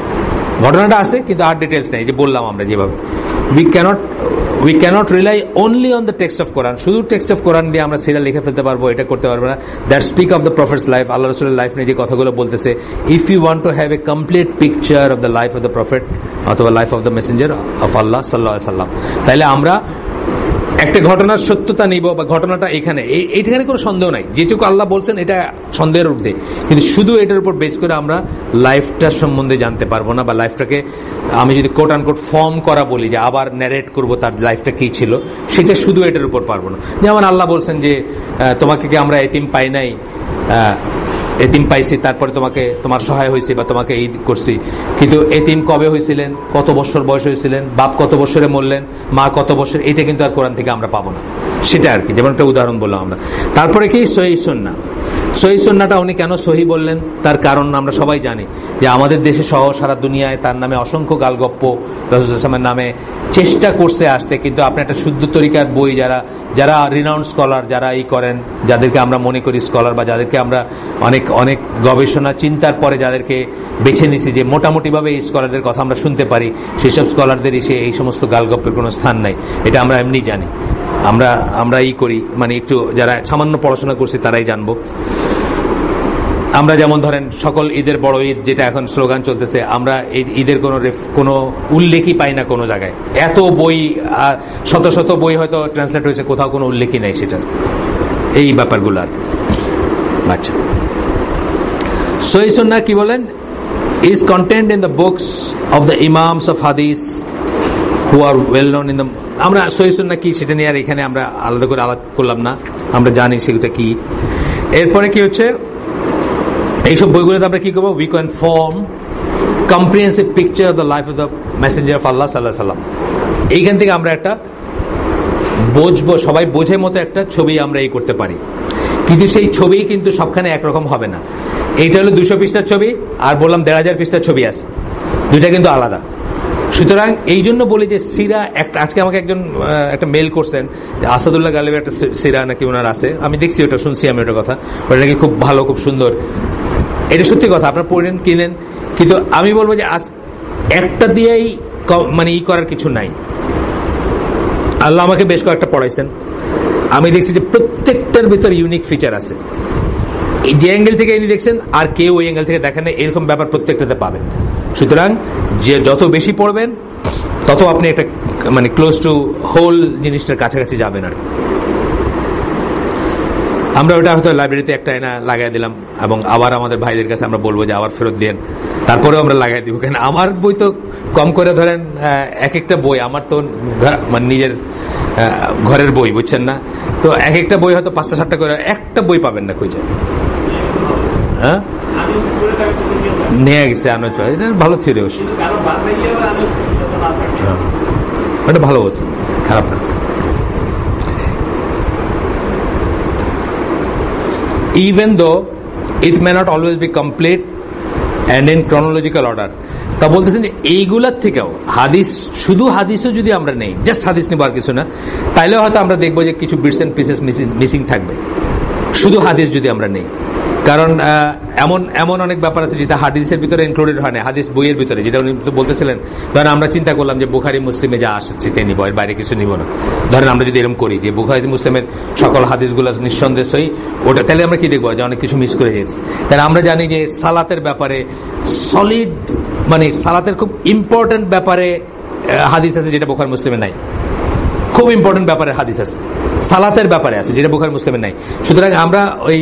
ঘটনাটা আছে কিন্তু আর ডিটেলস নেই, যে বললাম আমরা যেভাবে। we cannot rely only on the text of Quran. শুধু টেক্সট অফ কোরআন দিয়ে আমরা সিরা লিখে ফেলতে পারবো, এটা করতে পারবো না। that speak of the prophet's life, আল্লাহ রাসূলের লাইফ নিয়ে যে কথাগুলো বলতেছে, if you want to have a complete picture of the life of the prophet অথবা life of the messenger of Allah সাল্লাল্লাহু আলাইহি সাল্লাম, তাহলে আমরা একটা ঘটনার সত্যতা নিব, বা ঘটনাটা এইখানে কোনো সন্দেহ নাই, যেটুকু আল্লাহ বলছেন এটা সন্দেহের ঊর্ধ্বে, কিন্তু শুধু এটার উপর বেস করে আমরা লাইফটার সম্বন্ধে জানতে পারবো না, বা লাইফটাকে আমি যদি কোট আনকোট ফর্ম করা বলি, যে আবার ন্যারেট করবো তার লাইফটা কি ছিল, সেটা শুধু এটার উপর পারবো না। যেমন আল্লাহ বলছেন যে তোমাকে কি আমরা এতিম পাই নাই, এতিম পাইছি, তারপরে তোমার সহায় হয়েছি বা তোমাকে ঈদ করছি, কিন্তু এতিম কবে হয়েছিলেন, কত বছর বয়স হয়েছিলেন, বাপ কত বছরে মরলেন, মা কত বছর, এটা কিন্তু আর কোরআন থেকে আমরা পাবো না। সেটা আর কি, যেমন একটা উদাহরণ বললাম আমরা। তারপরে কি সহিহ সুন্নাহ, সহিহ সুন্নাহটা উনি কেন সহি বললেন, তার কারণ আমরা সবাই জানি, যে আমাদের দেশে সহ সারা দুনিয়ায় তার নামে অসংখ্য গালগপ্প রাসূল সাল্লাল্লাহু আলাইহি ওয়াসাল্লামের নামে চেষ্টা করছে আসতে, কিন্তু আপনি একটা শুদ্ধ তরিকার বই, যারা রিনাউন্ড স্কলার, যারা করেন, যাদেরকে আমরা মনে করি স্কলার, বা যাদেরকে আমরা অনেক গবেষণা চিন্তার পরে যাদেরকে বেছে নিছি যে মোটামুটি ভাবে এই স্কলারদের কথা আমরা শুনতে পারি, সেসব স্কলারদের এসে এই সমস্ত গালগপ্পের কোনো স্থান নাই, এটা আমরা এমনি জানি। আমরা করি, মানে একটু যারা সামান্য পড়াশোনা করছি তারাই জানবো। আমরা যেমন ধরেন সকল ঈদের বড় ঈদ, যেটা এখন স্লোগান চলতেছে, আমরা এই ঈদের কোনো উল্লেখই পাই না কোনো জায়গায়। এত বই, শত শত বই হয়তো ট্রান্সলেট হয়েছে, কোথাও কোনো উল্লেখই নাই সেটা, এই ব্যাপারগুলো আর কি। আচ্ছা, সহিহ সুন্নাহ কি বলেন, is contained in the books of the imams of hadith who are well known in the, আমরা সহিহ সুন্নাহ কি সেটা নিয়ে আর এখানে আমরা আলাদা করে আলাপ করলাম না, আমরা জানি সেটা কি। এরপরে কি হচ্ছে, এইসব বইগুলোতে আমরা কি করবো, we can form comprehensive picture of the life of the messenger of Allah sallallahu alaihi wasallam। এইখান থেকে আমরা একটা বুঝবো, সবাই বোঝে মতো একটা ছবি আমরা করতে পারি। কিন্তু সেই ছবি কিন্তু সবখানে একরকম হবে না। এইটা হলো 200 পৃষ্ঠার ছবি, আর বললাম 1500 পৃষ্ঠার ছবি আছে, দুইটা কিন্তু আলাদা। সুতরাং এই জন্য বলি যে সিরা আজকে আমাকে একজন একটা মেল করছেন যে আসাদুল্লাহ গালিবের একটা সিরা নাকি ওনার আছে, আমি দেখছি ওটা, শুনছি আমি ওটার কথা, ওটা নাকি খুব ভালো, খুব সুন্দর। এটা সত্যি কথা, আপনারা পড়েন কিনেন, কিন্তু আমি বলবো যে আজ একটা দিয়েই মানে করার কিছু নাই। আল্লাহ আমাকে বেশ কয়েকটা পড়াইছেন, আমি দেখছি যে প্রত্যেকটার ভিতর ইউনিক ফিচার আছে। যে অ্যাঙ্গেল থেকে ইনি দেখছেন আর কেউ ওই অ্যাঙ্গেল থেকে দেখেন না, এরকম ব্যাপার প্রত্যেকটাতে পাবেন। সুতরাং যে যত বেশি পড়বেন তত আপনি একটা মানে ক্লোজ টু হোল জিনিসটার কাছাকাছি যাবেন আর কি। আমরা ওটা হয়তো লাইব্রেরিতে একটা এনা লাগাই দিলাম এবং আবার আমাদের ভাইদের কাছে আমরা বলবো যে আবার ফেরত দেন, তারপরেও আমরা লাগাই দিব। কেন আমার বই তো কম করে ধরেন এক একটা বই আমার তো মানে নিজের ঘরের বই, বুঝছেন না, তো এক একটা বই হয়তো 5টা-7টা করে, একটা বই পাবেন না খুঁজে। হ্যাঁ, নিয়ে গেছে আনোচ, এটা ভালো থিওরি, এটা ভালো বলছে, খারাপ না। Even though it may not always be complete and in chronological order, তা বলতেছেন যে এইগুলার থেকেও হাদিস, শুধু হাদিসও যদি আমরা নেই, জাস্ট হাদিস নিব আর কিছু না, তাইলে হয়তো আমরা দেখবো যে কিছু বিটস এন্ড পিসেস মিসিং থাকবে, শুধু হাদিস যদি আমরা নেই। কারণ এমন অনেক ব্যাপার আছে যেটা হাদিসের ভিতরে ইনক্লুডেড হয় না, হাদিস বইয়ের ভিতরে, যেটা উনি বলতেছিলেন। ধরেন আমরা চিন্তা করলাম যে বুখারী মুসলিমে যা আসছে সেটাই নিব, এর বাইরে কিছু নিব না। ধরেন আমরা যদি এরকম করি যে বুখারী মুসলিমের সকল হাদিসগুলো নিঃসন্দেহই ওটা, তাহলে আমরা কি দেখবো যে অনেক কিছু মিস করে যাচ্ছি। তাহলে আমরা জানি যে সালাতের ব্যাপারে সলিড, মানে সালাতের খুব ইম্পর্টেন্ট ব্যাপারে হাদিস আছে যেটা বুখারী মুসলিমে নাই। খুব ইম্পর্টেন্ট ব্যাপারে হাদিস আছে, সালাতের ব্যাপারে আছে যেটা বুখারী মুসলিমে নাই। সুতরাং আমরা ওই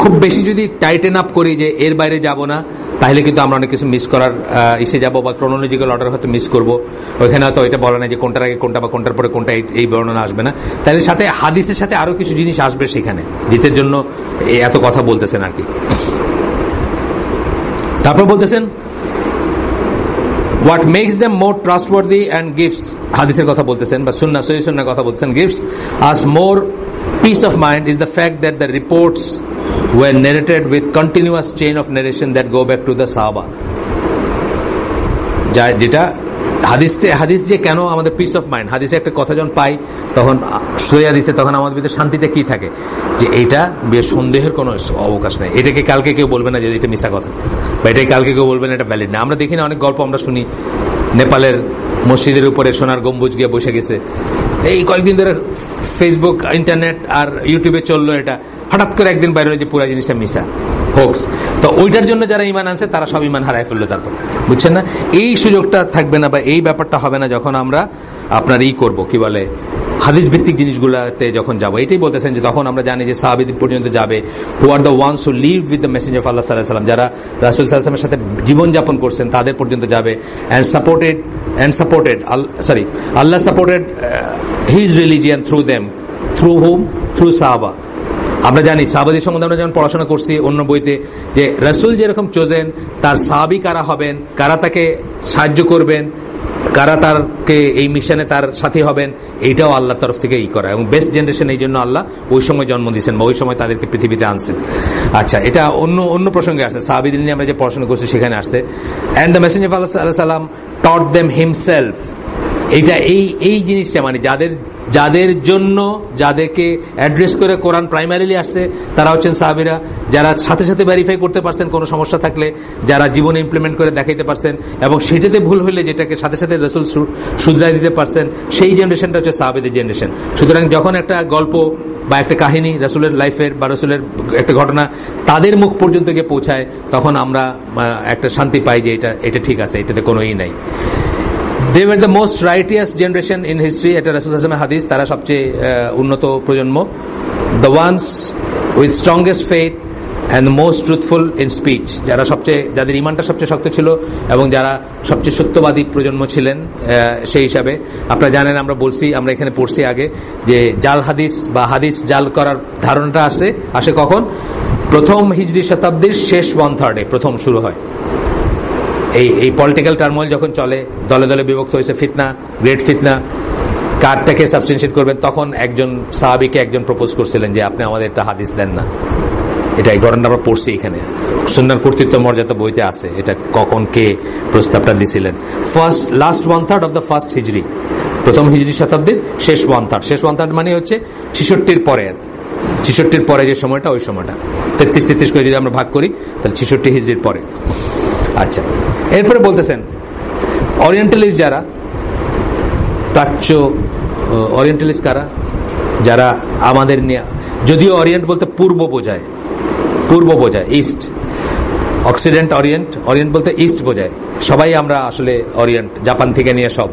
খুব বেশি যদি টাইটেন আপ করি যে এর বাইরে যাব না, তাহলে কিন্তু আমরা অনেক কিছু মিস করার এসে যাব, বা ক্রোনোলজিক্যাল অর্ডার হয়তো মিস করবো। ওইখানে হয়তো এটা বলা নাই যে কোনটার আগে কোনটা বা কোনটার পরে কোনটা, এই বর্ণনা আসবে না। তাহলে সাথে হাদিসের সাথে আরো কিছু জিনিস আসবে সেখানে, যেটার জন্য এত কথা বলতেছেন আর কি। তারপর বলতেছেন what makes them more trustworthy and gives, hadither kotha boltechen ba sunnah sahih sunnah kotha boltechen, gives us more peace of mind is the fact that the reports were narrated with continuous chain of narration that go back to the sahaba. যেটা হাদিস যে কেন আমাদের পিস অফ মাইন্ড, হাদিসে একটা কথা যখন পাই তখন সহিহ হাদিসে, তখন আমাদের ভিতরে শান্তিটা কি থাকে যে এটা সন্দেহের কোনো অবকাশ নাই। এটাকে কালকে কেউ বলবে না যে এটা মিথ্যা কথা, বা এটাকে কালকে কেউ বলবে না এটা ভ্যালিড না। আমরা দেখি না অনেক গল্প আমরা শুনি, নেপালের মসজিদের উপরে সোনার গম্বুজ গিয়ে বসে গেছে, এই কয়েকদিন ধরে ফেসবুক, ইন্টারনেট আর ইউটিউবে চললো, এটা হঠাৎ করে একদিন বাইরে হলো যে পুরো জিনিসটা মিথ্যা হোক্স। তো ওইটার জন্য যারা ইমান আনছে তারা সব ইমান হারায় ফেললো। তারপর বুঝছেন না, এই সুযোগটা থাকবে না বা এই ব্যাপারটা হবে না যখন আমরা আপনার করব কি বলে হাদিস ভিত্তিক জিনিসগুলোতে যখন যাবো। এটাই বলতেছেন যে তখন আমরা জানি যে সাহাবীদের পর্যন্ত যাবে, who are the ones who live with the messenger of Allah সাল্লাল্লাহু আলাইহি ওয়াসাল্লাম, যারা রাসূল সাল্লাল্লাহু আলাইহি ওয়াসাল্লামের সাথে জীবনযাপন করছেন তাদের পর্যন্ত যাবে। Allah supported his religion through them, through whom, through সাহাবা। আমরা জানি সাহাবাদের সম্বন্ধে আমরা যেমন পড়াশোনা করছি অন্য বইতে, যে রাসূল যেরকম চোজেন, তার সাহাবী কারা হবেন, কারা তাকে সাহায্য করবেন, কারা তারকে এই মিশনে তার সাথী হবেন, এইটাও আল্লাহর তরফ থেকে করা। এবং বেস্ট জেনারেশন এই জন্য আল্লাহ ওই সময় জন্ম দিয়েছেন বা ওই সময় তাদেরকে পৃথিবীতে আনছেন। আচ্ছা, এটা অন্য প্রসঙ্গে আসছে, সাহাবীদের নিয়ে আমরা যে পড়াশোনা করছি সেখানে আসছে। And the messenger of Allah সাল্লাল্লাহু আলাইহি ওয়াসাল্লাম টট দেম হিমসেলফ। এটা এই জিনিসটা মানে যাদের জন্য, যাদেরকে অ্যাড্রেস করে কোরআন প্রাইমারিলি আসছে তারা হচ্ছেন সাহাবীরা, যারা সাথে সাথে ভেরিফাই করতে পারছেন কোনো সমস্যা থাকলে, যারা জীবনে ইমপ্লিমেন্ট করে দেখাইতে পারছেন এবং সেটাতে ভুল হলে যেটাকে সাথে সাথে রাসূল শুধরাই দিতে পারছেন, সেই জেনারেশনটা হচ্ছে সাহাবীদের জেনারেশন। সুতরাং যখন একটা গল্প বা একটা কাহিনী রাসূলের লাইফের বা রাসূলের একটা ঘটনা তাদের মুখ পর্যন্ত গিয়ে পৌঁছায়, তখন আমরা একটা শান্তি পাই যে এটা ঠিক আছে, এটাতে কোনো নাই। They were the most righteous generation in history. এটা রাসূল সাল্লাল্লাহু আলাইহি ওয়াসাল্লামের হাদিস, তারা সবচেয়ে উন্নত প্রজন্ম। The ones with strongest faith and the most truthful in speech, যাদের ইমানটা সবচেয়ে শক্ত ছিল এবং যারা সবচেয়ে সত্যবাদী প্রজন্ম ছিলেন। সেই হিসাবে আপনারা জানেন, আমরা এখানে পড়ছি আগে যে জাল হাদিস বা হাদিস জাল করার ধারণাটা আসে কখন? প্রথম হিজরি শতাব্দীর শেষ 1/3 প্রথম শুরু হয়। এই পলিটিক্যাল টার্মোয়েল যখন চলে, দলে দলে বিভক্ত হয়েছে, ফিতনা, গ্রেট ফিতনা, কারটাকে সাবস্টেনশিয়েট করবেন, তখন একজন সাহাবীকে একজন প্রপোজ করছিলেন যে আপনি আমাদের একটা হাদিস দেন না। এটা এই ঘটনাটা আমরা পড়ছি এখানে, সুন্নাহর কর্তৃত্ব মর্যাদা বইতে আছে, এটা কখন কে প্রস্তাবটা দিছিলেন। লাস্ট 1/3 অফ দ্য ফার্স্ট হিজরি, প্রথম হিজরি শতাব্দীর শেষ 1/3। শেষ 1/3 মানে হচ্ছে 66 পরে, 66 পরে যে সময়টা, ওই সময়টা 33 করে যদি আমরা ভাগ করি তাহলে 66 হিজরির পরে। আচ্ছা, এরপরে বলতেছেন ওরিয়েন্টালিস্ট যারা, প্রাচ্য ওরিয়েন্টালিস্ট কারা, যারা আমাদের নিয়ে, যদিও অরিয়েন্ট বলতে পূর্ব বোঝায়, ইস্ট, অক্সিডেন্ট অরিয়েন্ট, অরিয়েন্ট বলতে ইস্ট বোঝায়, সবাই আমরা আসলে অরিয়েন্ট, জাপান থেকে নিয়ে সব।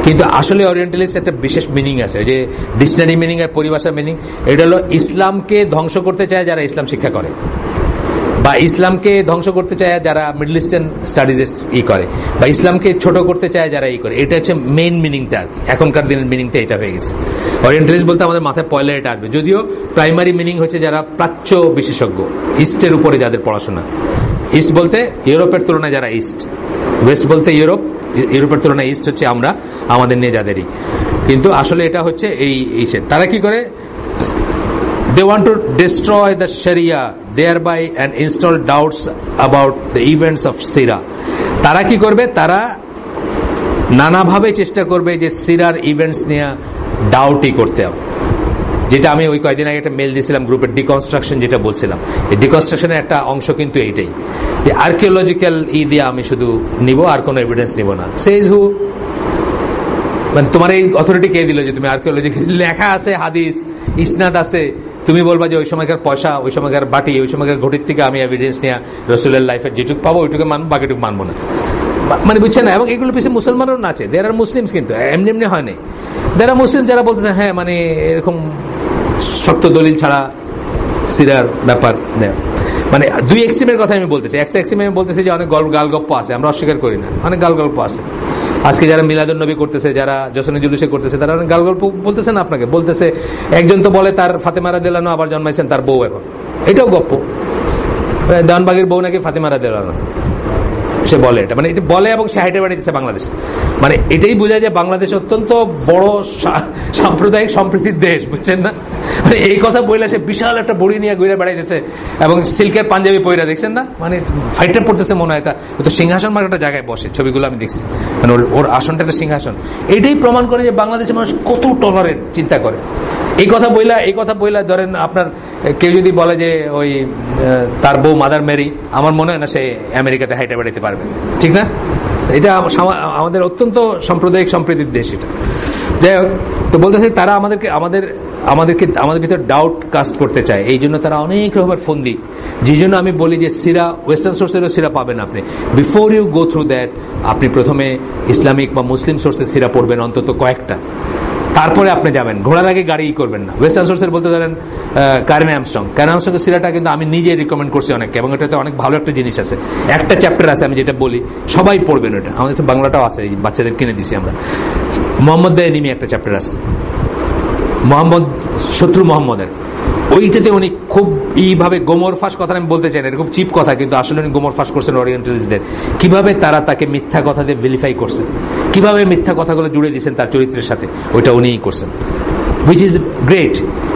কিন্তু আসলে অরিয়েন্টালিস্ট একটা বিশেষ মিনিং আছে, যে ডিকশনারি মিনিং আর পরিভাষা মিনিং। এটা হলো ইসলামকে ধ্বংস করতে চায় যারা ইসলাম শিক্ষা করে, বা ইসলামকে ধ্বংস করতে চায় যারা মিডল ইস্টার্ন স্টাডিজ করে, বা ইসলামকে ছোট করতে চায় যারা করে। এটা হচ্ছে মেইন মিনিংটা, এখনকার দিনের মিনিংটা এটা হয়ে গেছে। ওরিয়েন্টালিস্ট বলতে আমাদের মাথায় পয়লা এটা আসবে, যদিও প্রাইমারি মিনিং হচ্ছে যারা প্রাচ্য বিশেষজ্ঞ, ইস্টের উপরে যাদের পড়াশোনা। ইস্ট বলতে ইউরোপের তুলনায় যারা ইস্ট, ওয়েস্ট বলতে ইউরোপের তুলনায় ইস্ট হচ্ছে আমরা, আমাদের নিয়ে যাদেরই। কিন্তু আসলে এটা হচ্ছে এই তারা কি করে, they want to destroy the Sharia thereby and install doubts about the events of Sira. তারা কি করবে, তারা নানাভাবে চেষ্টা করবে যে সিরার ইভেন্টস নিয়ে ডাউটই করতে হবে। যেটা আমি ওই কয়েকদিন আগে একটা মেল দিয়েছিলাম গ্রুপের, ডিকনস্ট্রাকশন যেটা বলছিলাম, এই ডিকনস্ট্রাকশনের একটা অংশ কিন্তু এইটাই, যে আর্কিওলজিক্যাল দিয়ে আমি শুধু নিব আর কোনো এভিডেন্স নিব না। সেজ হু, মানে তোমার এই অথরিটি কে দিল যে তুমি আর্কিওলজি, লেখা আছে, হাদিস ইসনাদ আছে, তুমি বলবা যে ওই সময়কার পয়সা, ওই সময়কার বাটি, ওই সময়কার ঘটির থেকে আমি এভিডেন্স নিয়ে রসুলের লাইফের যেটুকু পাবো ওইটুকু মানবো, বাকিটুকু মানবো না, মানে বুঝছেন না। এবং এগুলো পিছিয়ে মুসলমানও না আছে, দেয়ার আর মুসলিমস, কিন্তু এমনি এমনি হয় নাই। দেয়ার আর মুসলিম যারা বলতেছে হ্যাঁ মানে এরকম শক্ত দলিল ছাড়া সিরার ব্যাপার, মানে দুই এক্সট্রিমের কথা আমি বলতেছি। একটা এক্সট্রিমে আমি বলতেছি যে অনেক গালগপ্প আছে, আমরা অস্বীকার করি না, অনেক গালগল্প আছে। আজকে যারা মিলাদুন নবী করতেছে, যারা জশ্নে জুলুসে করতেছে, তারা অনেক গালগল্প বলতেছে না আপনাকে, বলতেছে একজন তো বলে তার ফাতেমা রাদিয়াল্লাহু আনহা আবার জন্মাইছেন তার বউ, এখন এটাও গপ্প। দেওয়ানবাগের বউ নাকি ফাতেমা রাদিয়াল্লাহু আনহা, সে বলে এটা, মানে এটা বলে এবং সে হাইটে বাড়িতেছে বাংলাদেশ। মানে এটাই বোঝায় যে বাংলাদেশ অত্যন্ত বড় সাম্প্রদায়িক সম্প্রীতির দেশ, বুঝছেন না। মানে এই কথা বইলে সে বিশাল একটা বড়ি নিয়ে ঘুরে বেড়াইতেছে এবং সিল্কের পাঞ্জাবি পয়রা, দেখছেন না, মানে ফাইটটা পড়তেছে মনে হয়। তো সিংহাসন মানে একটা জায়গায় বসে, ছবিগুলো আমি দেখছি, মানে ওর আসনটা একটা সিংহাসন। এটাই প্রমাণ করে যে বাংলাদেশের মানুষ কত টলারেন্ট চিন্তা করে। এই কথা বইলা ধরেন আপনার কেউ যদি বলে যে ওই তার বউ মাদার মেরি, আমার মনে হয় না সে আমেরিকাতে হাইটে বেড়াইতে পারবে, ঠিক না। এটা আমাদের অত্যন্ত সাম্প্রদায়িক সম্প্রীতির দেশ এটা। যাই হোক, তো বলতেছে তারা আমাদের ভিতর ডাউট কাস্ট করতে চায়, এই জন্য তারা অনেক রকমের ফন্দি। যে জন্য আমি বলি যে সিরা, ওয়েস্টার্ন সোর্সেরও সিরা পাবেন আপনি, before you go through that আপনি প্রথমে ইসলামিক বা মুসলিম সোর্সের সিরা পড়বেন অন্তত কয়েকটা, তারপরে আপনি যাবেন। ঘোড়ার আগে গাড়ি করবেন না। ওয়েস্টার্ন সোর্সের বলতে ধরেন কারেন আর্মস্ট্রং এর সিরাটা কিন্তু আমি নিজে রিকমেন্ড করছি অনেককে, এবং এটাতে অনেক ভালো একটা জিনিস আছে, একটা চ্যাপ্টার আছে আমি যেটা বলি সবাই পড়বেন, ওটা আমাদের কাছে বাংলাটাও আছে, বাচ্চাদের কিনে দিছি আমরা। মোহাম্মদ দ্য এনিমি একটা চ্যাপ্টার আছে, মোহাম্মদ শত্রু মোহাম্মদের, ওইটাতে উনি খুব এইভাবে গোমর ফাঁস কথা আমি বলতে চাই না, এরকম চিপ কথা, কিন্তু আসলে উনি গোমর ফাঁস করছেন ওরিয়েন্টালিস্টদের, কিভাবে তারা তাকে মিথ্যা কথা দিয়ে ভেরিফাই করছেন, কিভাবে মিথ্যা কথাগুলো জুড়ে দিয়েছেন তার চরিত্রের সাথে, ওইটা উনিই করছেন, হুইচ ইজ গ্রেট।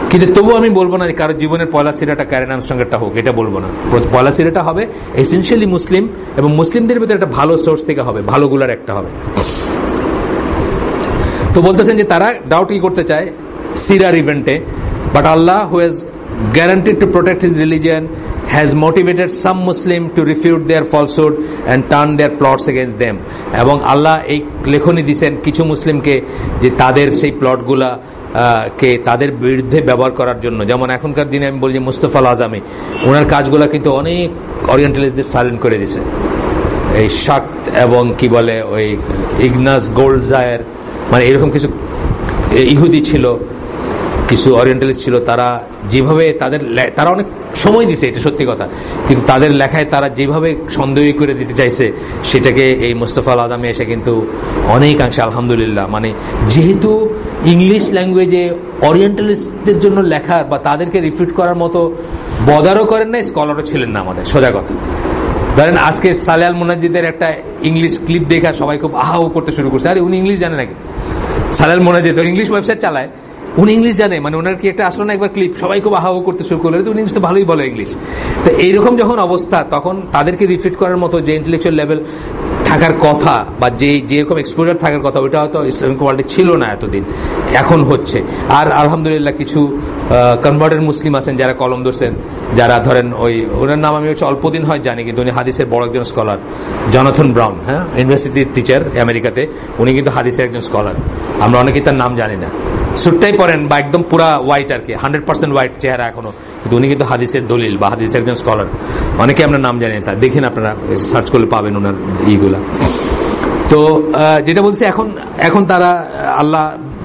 কিন্তু তবুও আমি বলবো না কারো জীবনের পয়লা সিরাটা কারেন আর্মস্ট্রংয়েরটা হোক, এটা বলবো না। পয়লা সিরাটা হবে এসেনশিয়ালি মুসলিম, এবং মুসলিমদের ভিতরে একটা ভালো সোর্স থেকে হবে, ভালোগুলার একটা হবে। তো বলতেছেন যে তারা ডাউট কি করতে চায় সিরার ইভেন্টে, but Allah who has guaranteed to protect his religion has motivated some Muslim to refute their falsehood and turn their plots against them. এবং আল্লাহ এই লেখনী দিয়েছেন কিছু মুসলিমকে যে তাদের সেই প্লটগুলা কে তাদের বিরুদ্ধে ব্যবহার করার জন্য। যেমন এখনকার দিনে আমি বলি যে মুস্তফা আল আজমি, ওনার কাজগুলা কিন্তু অনেক ওরিয়েন্টালিস্টদের সাইলেন্ট করে দিছে। এই শাক্ত এবং কি বলে ওই ইগনাস গোল্ডজায়ার, মানে এরকম কিছু ইহুদি ছিল, কিছু ওরিয়েন্টালিস্ট ছিল, তারা যেভাবে তারা অনেক সময় দিছে, এটা সত্যি কথা, কিন্তু তাদের লেখায় তারা যেভাবে সন্দেহ করে দিতে চাইছে সেটাকে এই মুস্তফা আল আজমি এসে কিন্তু অনেকাংশে আলহামদুলিল্লাহ, মানে যেহেতু ইংলিশ ল্যাঙ্গুয়েজে ওরিয়েন্টালিস্টদের জন্য লেখার বা তাদেরকে রিফিউট করার মতো বদারও করেন না, স্কলারও ছিলেন না আমাদের, সোজা কথা। ধরেন আজকে সালে আল মুনাজ্জিদের একটা ইংলিশ ক্লিপ দেখা সবাই খুব আহাও করতে শুরু করছে, আরে উনি ইংলিশ জানে নাকি, সালের মনে যেত ইংলিশ ওয়েবসাইট চালায়, উনি ইংলিশ জানে, মানে ওনার কি একটা আসলো না একবার ক্লিপ, সবাই খুব আহাও করতে শুরু করলো, উনি ইংলিশ তো ভালোই বলে ইংলিশ। তো এইরকম যখন অবস্থা, তখন তাদেরকে রিফ্লেক্ট করার মতো যে ইন্টেলেকচুয়াল লেভেল থাকার কথা বা যেরকম এক্সপোজার থাকার কথা, ওইটা হয়তো ইসলামিক ওয়ার্ল্ডে ছিল না এতদিন, এখন হচ্ছে। আর আলহামদুলিল্লাহ কিছু কনভার্টেড মুসলিম আছেন যারা কলম ধরছেন, যারা ধরেন ওনার নাম আমি হচ্ছে অল্পদিন হয় জানি, কিন্তু উনি হাদিসের বড় একজন স্কলার, জনাথন ব্রাউন, হ্যাঁ, ইউনিভার্সিটির টিচার আমেরিকাতে, উনি কিন্তু হাদিসের একজন স্কলার। আমরা অনেকেই তার নাম জানি না, সুটটাই পরেন বা একদম পুরা হোয়াইট আর কি, 100% হোয়াইট চেহারা এখনো, কিন্তু উনি কিন্তু হাদিসের দলিল বা হাদিসের একজন স্কলার। অনেকে আমরা নাম জানি না, দেখেন আপনারা সার্চ করলে পাবেন ওনার ইগুলা। তো যেটা বলছি, এখন তারা আল্লাহ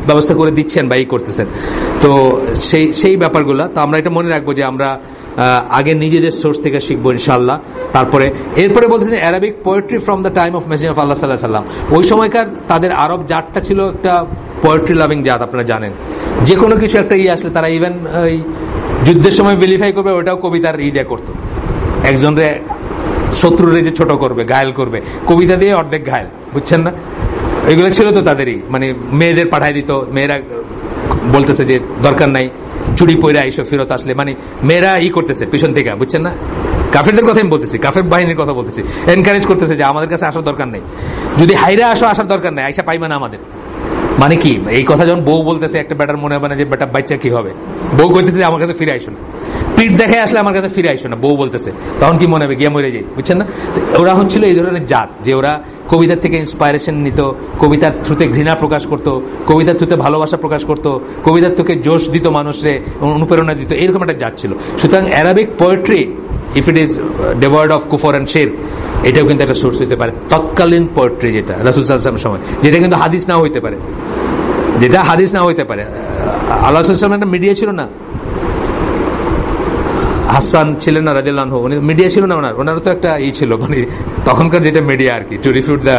ব্যবস্থা করে দিচ্ছেন বা করতেছেন, তো সেই ব্যাপারগুলা তো আমরা এটা মনে রাখবো যে আমরা আগে নিজেদের সোর্স থেকে শিখবো ইনশাআল্লাহ। তারপরে এরপরে বলতেছেন Arabic poetry from the time of messenger of Allah সাল্লাল্লাহু আলাইহি ওয়াসাল্লাম। ওই সময়কার তাদের আরব জাতটা ছিল একটা পোয়েট্রি লাভিং জাত, আপনারা জানেন। যে কোনো কিছু একটা আসলে তারা ইভেন ওই যুদ্ধের সময় ভেলিফাই করবে, ওটাও কবিতার করতো। একজনরে শত্রুরে যে ছোট করবে, ঘায়েল করবে, কবিতা দিয়ে অর্ধেক ঘায়েল, বুঝছেন না? এগুলো ছিল তো তাদেরই, মানে মেয়েদের পাঠাই দিত, মেয়েরা বলতেছে যে দরকার নাই, চুরি পয়রা এইসব ফেরত আসলে, মানে মেয়েরা করতেছে পিছন থেকে, বুঝছেন না? কাফেরদের কথা আমি বলতেছি, কাফের বাহিনীর কথা বলতেছি, এনকারেজ করতেছে যে আমাদের কাছে আসার দরকার নেই, যদি হাইরা আসার দরকার নেই, আইসা পাইবে না আমাদের। মানে কি এই কথা যখন বউ বলতেছে, একটা বেটার মনে হবে না যে বেটা বাচ্চা কি হবে? বউ কইতেছে আমার কাছে ফিরে আইসো না, পিঠ দেখে আসলে আমার কাছে ফিরে আইসো না, বউ বলতেছে, তখন কি মনে হবে গিয়ে মরে যাই, বুঝছেন না? ওরা হচ্ছিল এই ধরনের জাত, যে ওরা কবিতার থেকে ইন্সপায়ারেশন নিত, কবিতার থ্রুতে ঘৃণা প্রকাশ করত, কবিতার থ্রুতে ভালোবাসা প্রকাশ করত, কবিতার থেকে জোশ দিত মানুষরে, অনুপ্রেরণা দিত, এরকম একটা জাত ছিল। সুতরাং Arabic poetry, if it is devoid of কুফর এন্ড শিরক, এটাও কিন্তু একটা সোর্স হইতে পারে। তৎকালীন পোয়েট্রি যেটা রাসূল সাল্লাল্লাহু আলাইহি ওয়াসাল্লামের সময়, যেটা কিন্তু হাদিস নাও হইতে পারে, যেটা হাদিস নাও হইতে পারে। আল্লাহ রাসূল সাল্লাল্লাহু আলাইহি ওয়াসাল্লাম একটা মিডিয়া ছিল না, হাসান ছিলেন না রাদিয়াল্লাহু আনহু, উনি মিডিয়া ছিল না, ওনারও তো একটা ছিল, মানে তখনকার যেটা মিডিয়া আর কি, টু রিফিউট দ্য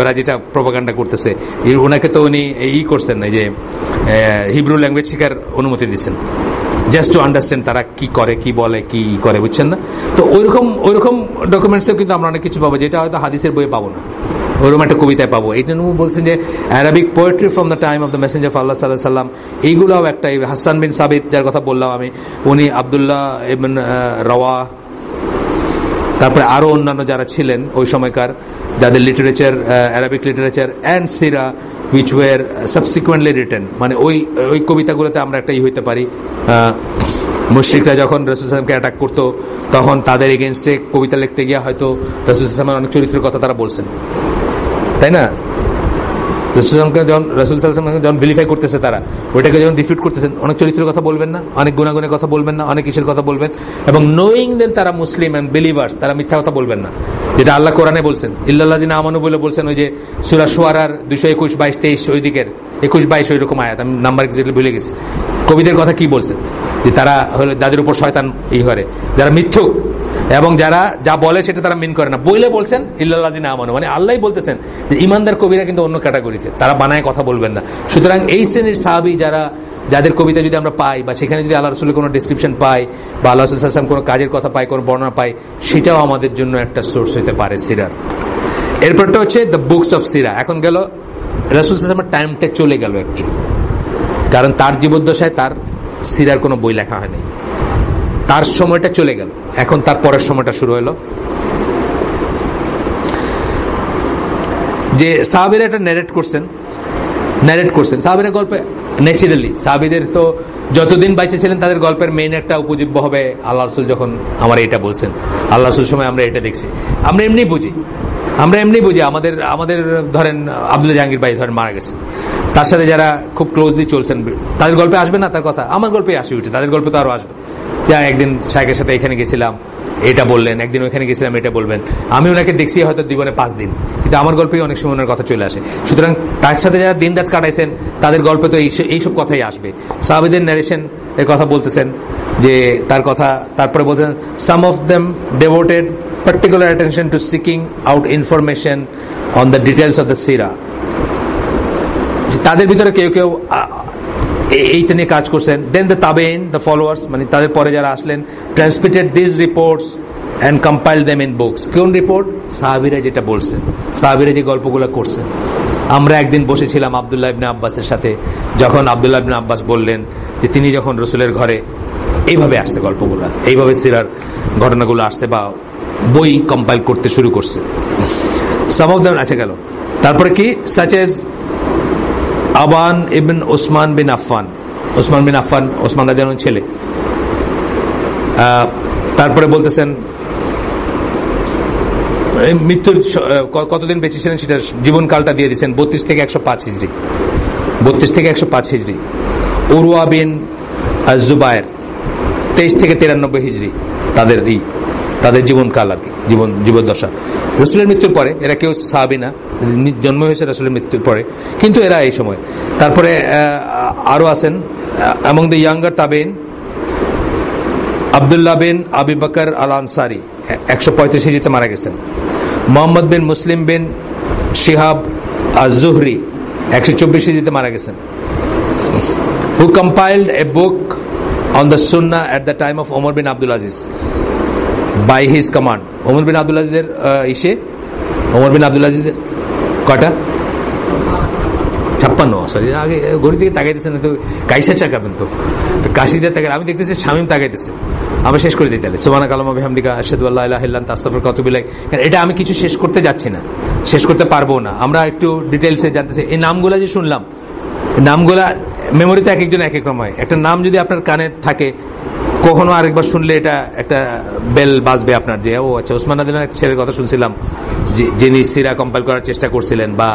ওরা যেটা প্রোপাগান্ডা করতেছে, ওনাকে তো উনি করছেন না, যে হিব্রু ল্যাঙ্গুয়েজ শেখার অনুমতি দিচ্ছেন, জাস্ট টু আন্ডারস্ট্যান্ড তারা কি করে, কি বলে, কি করে, বুঝছেন না? তো ওইরকম ডকুমেন্টসেও কিন্তু আমরা অনেক কিছু পাবো, যেটা হয়তো হাদিসের বইয়ে পাবো না, ওরকম একটা কবিতায় পাবো। এই জন্য বলছেন যে Arabic poetry from the time of the messenger of Allah সাল্লাল্লাহু আলাইহি ওয়াসাল্লাম, এইগুলোও একটা। হাসান বিন সাবিত যার কথা বললাম আমি, উনি আব্দুল্লাহ ইবন রাওয়া, তারপরে আরো অন্যান্য যারা ছিলেন ওই সময়কার, যাদের literature, Arabic literature and Sira which were subsequently written, মানে ওই কবিতাগুলোতে আমরা একটা হইতে পারি, মুশরিকরা যখন রাসূল সাল্লাল্লাহু আলাইহি ওয়াসাল্লামকে অ্যাটাক করতো, তখন তাদের এগেইনস্টে কবিতা লিখতে গিয়ে হয়তো রাসূল সাল্লাল্লাহু আলাইহি ওয়াসাল্লামের অনেক চরিত্রের কথা তারা বলছেন, তাই না? রাসূল সাল্লাল্লাহু আলাইহি ওয়াসাল্লামকে যখন ভেরিফাই করতেছে, তারা ওইটাকে যখন রিফিউট করতেছেন, অনেক চরিত্রের কথা বলবেন না, অনেক গুণাগুণের কথা বলবেন না, অনেক কিসের কথা বলবেন, এবং নোয়িং দেন তারা মুসলিম এন্ড বিলিভার্স, তারা মিথ্যা কথা বলবেন না, যেটা আল্লাহ কোরআনে বলছেন, ইল্লাল্লাযিনা আমানু বলে বলছেন, ওই যে সূরা শুআরার 221, 22, 23 ওই দিকের 21, 22 ওই রকম আয়াত, আমি নাম্বার এক্স্যাক্টলি ভুলে গেছি। কবিদের কথা কি বলছেন, যে তারা হলো যাদের উপর শয়তান করে, যারা মিথ্যুক এবং যারা যা বলে সেটা তারা মিন করে না, বইলে বলছেন ইল্লাল্লাযিনা আমানু, মানে আল্লাহই বলতেছেন যে ইমানদার কবিরা কিন্তু অন্য ক্যাটাগরিতে, তারা বানায় কথা বলবেন না। সুতরাং এই শ্রেণীর সাহাবী যাদের কবিতা যদি আমরা পাই, বা সেখানে যদি আল্লাহ রাসূলের কোনো ডেসক্রিপশন পাই, বা আল্লাহ রাসূল সাল্লাল্লাহু আলাইহি ওয়াসাল্লাম কোনো কাজের কথা পাই, কোনো বর্ণনা পাই, সেটাও আমাদের জন্য একটা সোর্স হতে পারে সিরার। এরপরটা হচ্ছে দ্য বুকস অফ সিরা। এখন গেল রাসূল সাল্লাল্লাহু আলাইহি ওয়াসাল্লামের টাইমটা চলে গেল একটু, কারণ তার জীবদ্দশায় তার সিরার কোনো বই লেখা হয়নি, তার সময়টা চলে গেল, এখন তার পরের সময়টা শুরু হলো। যে সাহাবীরা এটা ন্যারেট করছেন সাহাবীরা গল্পে, ন্যাচারালি সাহাবীদের তো যতদিন বাইচে ছিলেন তাদের গল্পের মেইন একটা উপজীব্য হবে আল্লাহ রাসূল যখন আমার এটা বলছেন, আল্লাহ রাসূলের সময় আমরা এটা দেখছি, আমরা এমনি বুঝি, আমাদের ধরেন আব্দুল জাহাঙ্গীর ভাই ধরেন মারা গেছে, তার সাথে যারা খুব ক্লোজলি চলছেন তাদের গল্পে আসবে না তার কথা, আমার গল্পে আসে উঠে, তাদের গল্পে তো আরো আসবে, যা একদিন শাইখের সাথে এখানে গেছিলাম এটা বললেন, একদিন ওইখানে গেছিলাম এটা বলবেন, আমি ওনাকে দেখছি হয়তো জীবনে 5 দিন, কিন্তু আমার গল্পেই অনেক সময় ওনার কথা চলে আসে। সুতরাং তার সাথে যারা দিন রাত কাটাইছেন তাদের গল্পে তো এইসব কথাই আসবে। সাহাবীদের ন্যারেশন এর কথা বলতেছেন, যে তার কথা, তারপরে বলতেছেন some of them devoted particular attention to seeking out information on the details of the sira, তাদের ভিতরে কেউ কেউ এইটা নিয়ে কাজ করছেন। দেন দ্য তাবেইন, দ্য ফলোয়ার্স, মানে তাদের পরে যারা আসলেন, transmitted this reports and compile them in books. কোন রিপোর্ট? সাহাবীরা যেটা বলছেন, সাহাবীরা যে গল্পগুলো করছেন, আমরা একদিন বসেছিলাম আব্দুল্লাহ ইবনে আব্বাসের সাথে, যখন আব্দুল্লাহ ইবনে আব্বাস বললেন যে তিনি যখন রসুলের ঘরে, এইভাবে আসছে গল্পগুলো, এইভাবে সিরার ঘটনাগুলো আসছে বা বই কম্পাইল করতে শুরু করছে। সাম অফ দেম আছে গেল। তারপরে কি, সাচ এজ আবান ইবন ওসমান বিন আফফান, ওসমান বিন আফফান ওসমান রাদিয়াল্লাহু ছেলে। তারপরে বলতেছেন মৃত্যুর কতদিন বেঁচে ছিলেন সেটা জীবনকালটা দিয়ে দিচ্ছেন, 32 থেকে 105 হিজরি, 32 থেকে 105 হিজরি। উরওয়া বিন আজ-জুবায়ের 23 থেকে 93 হিজরি, তাদের জীবনকাল আর কি, জীবদ্দশা রসুলের মৃত্যুর পরে। এরা কেউ সাহাবী না, জন্ম হয়েছে রসুলের মৃত্যুর পরে, কিন্তু এরা এই সময়। তারপরে আরো আছেন among the younger তাবেইন, আব্দুল্লাহ বিন আবি বকর আল আনসারি 135 হিজরিতে মারা গেছেন। মোহাম্মদ বিন মুসলিম বিন শিহাব আজ-জুহরি 124 হিজরিতে মারা গেছেন। who compiled a book on the Sunnah at the time of Umar bin Abdul Aziz by his command. Umar bin Abdul Azizের Umar bin Abdul Azizের কয়টা? 56। সরি, আগে ঘড়ি থেকে তাকাইতেছেন তো, কাইসা চাকাবেন তো, কাশি দিয়ে তাকাই, আমি দেখতেছি শামীম তাকাইতেছে। আমরা শেষ করে দিই তাহলে। সুবহানাকা আল্লাহুম্মা বিহামদিকা আশহাদু আল্লা ইলাহা ইল্লা আনতা আস্তাগফিরুকা ওয়া আতুবু ইলাইক। এটা আমি কিছু শেষ করতে যাচ্ছি না, শেষ করতে পারবো না। আমরা একটু ডিটেইলসে জানতেছি। এই নামগুলা যে শুনলাম, নামগুলা মেমোরিতে এক একজন এক এক রকম হয়। একটা নাম যদি আপনার কানে থাকে, কখনো আরেকবার শুনলে এটা একটা বেল বাজবে আপনার, যে ও আচ্ছা, ওসমান রাদিয়াল্লাহু আনহু একটা ছেলের কথা শুনছিলাম যিনি সিরা কম্পাইল করার চেষ্টা করছিলেন বা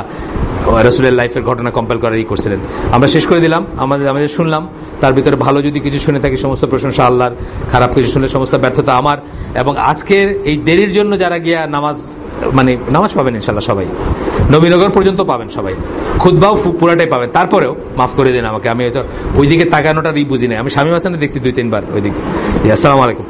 রাসূলের লাইফের ঘটনা কম্পাইল করার করছিলেন। আমরা শেষ করে দিলাম, আমাদের শুনলাম। তার ভিতরে ভালো যদি কিছু শুনে থাকি সমস্ত প্রশংসা আল্লাহর, খারাপ কিছু শুনলে সমস্ত ব্যর্থতা আমার। এবং আজকের এই দেরির জন্য যারা গিয়া নামাজ পাবেন ইনশাল্লাহ সবাই, নবীনগর পর্যন্ত পাবেন সবাই, খুতবাও পুরাটাই পাবেন। তারপরেও মাফ করে দিন আমাকে, আমি ওইদিকে তাকানোটারই বুঝি নাই। আমি শামীম হাসানে দেখছি 2-3 বার ওইদিকে। আসসালামু আলাইকুম।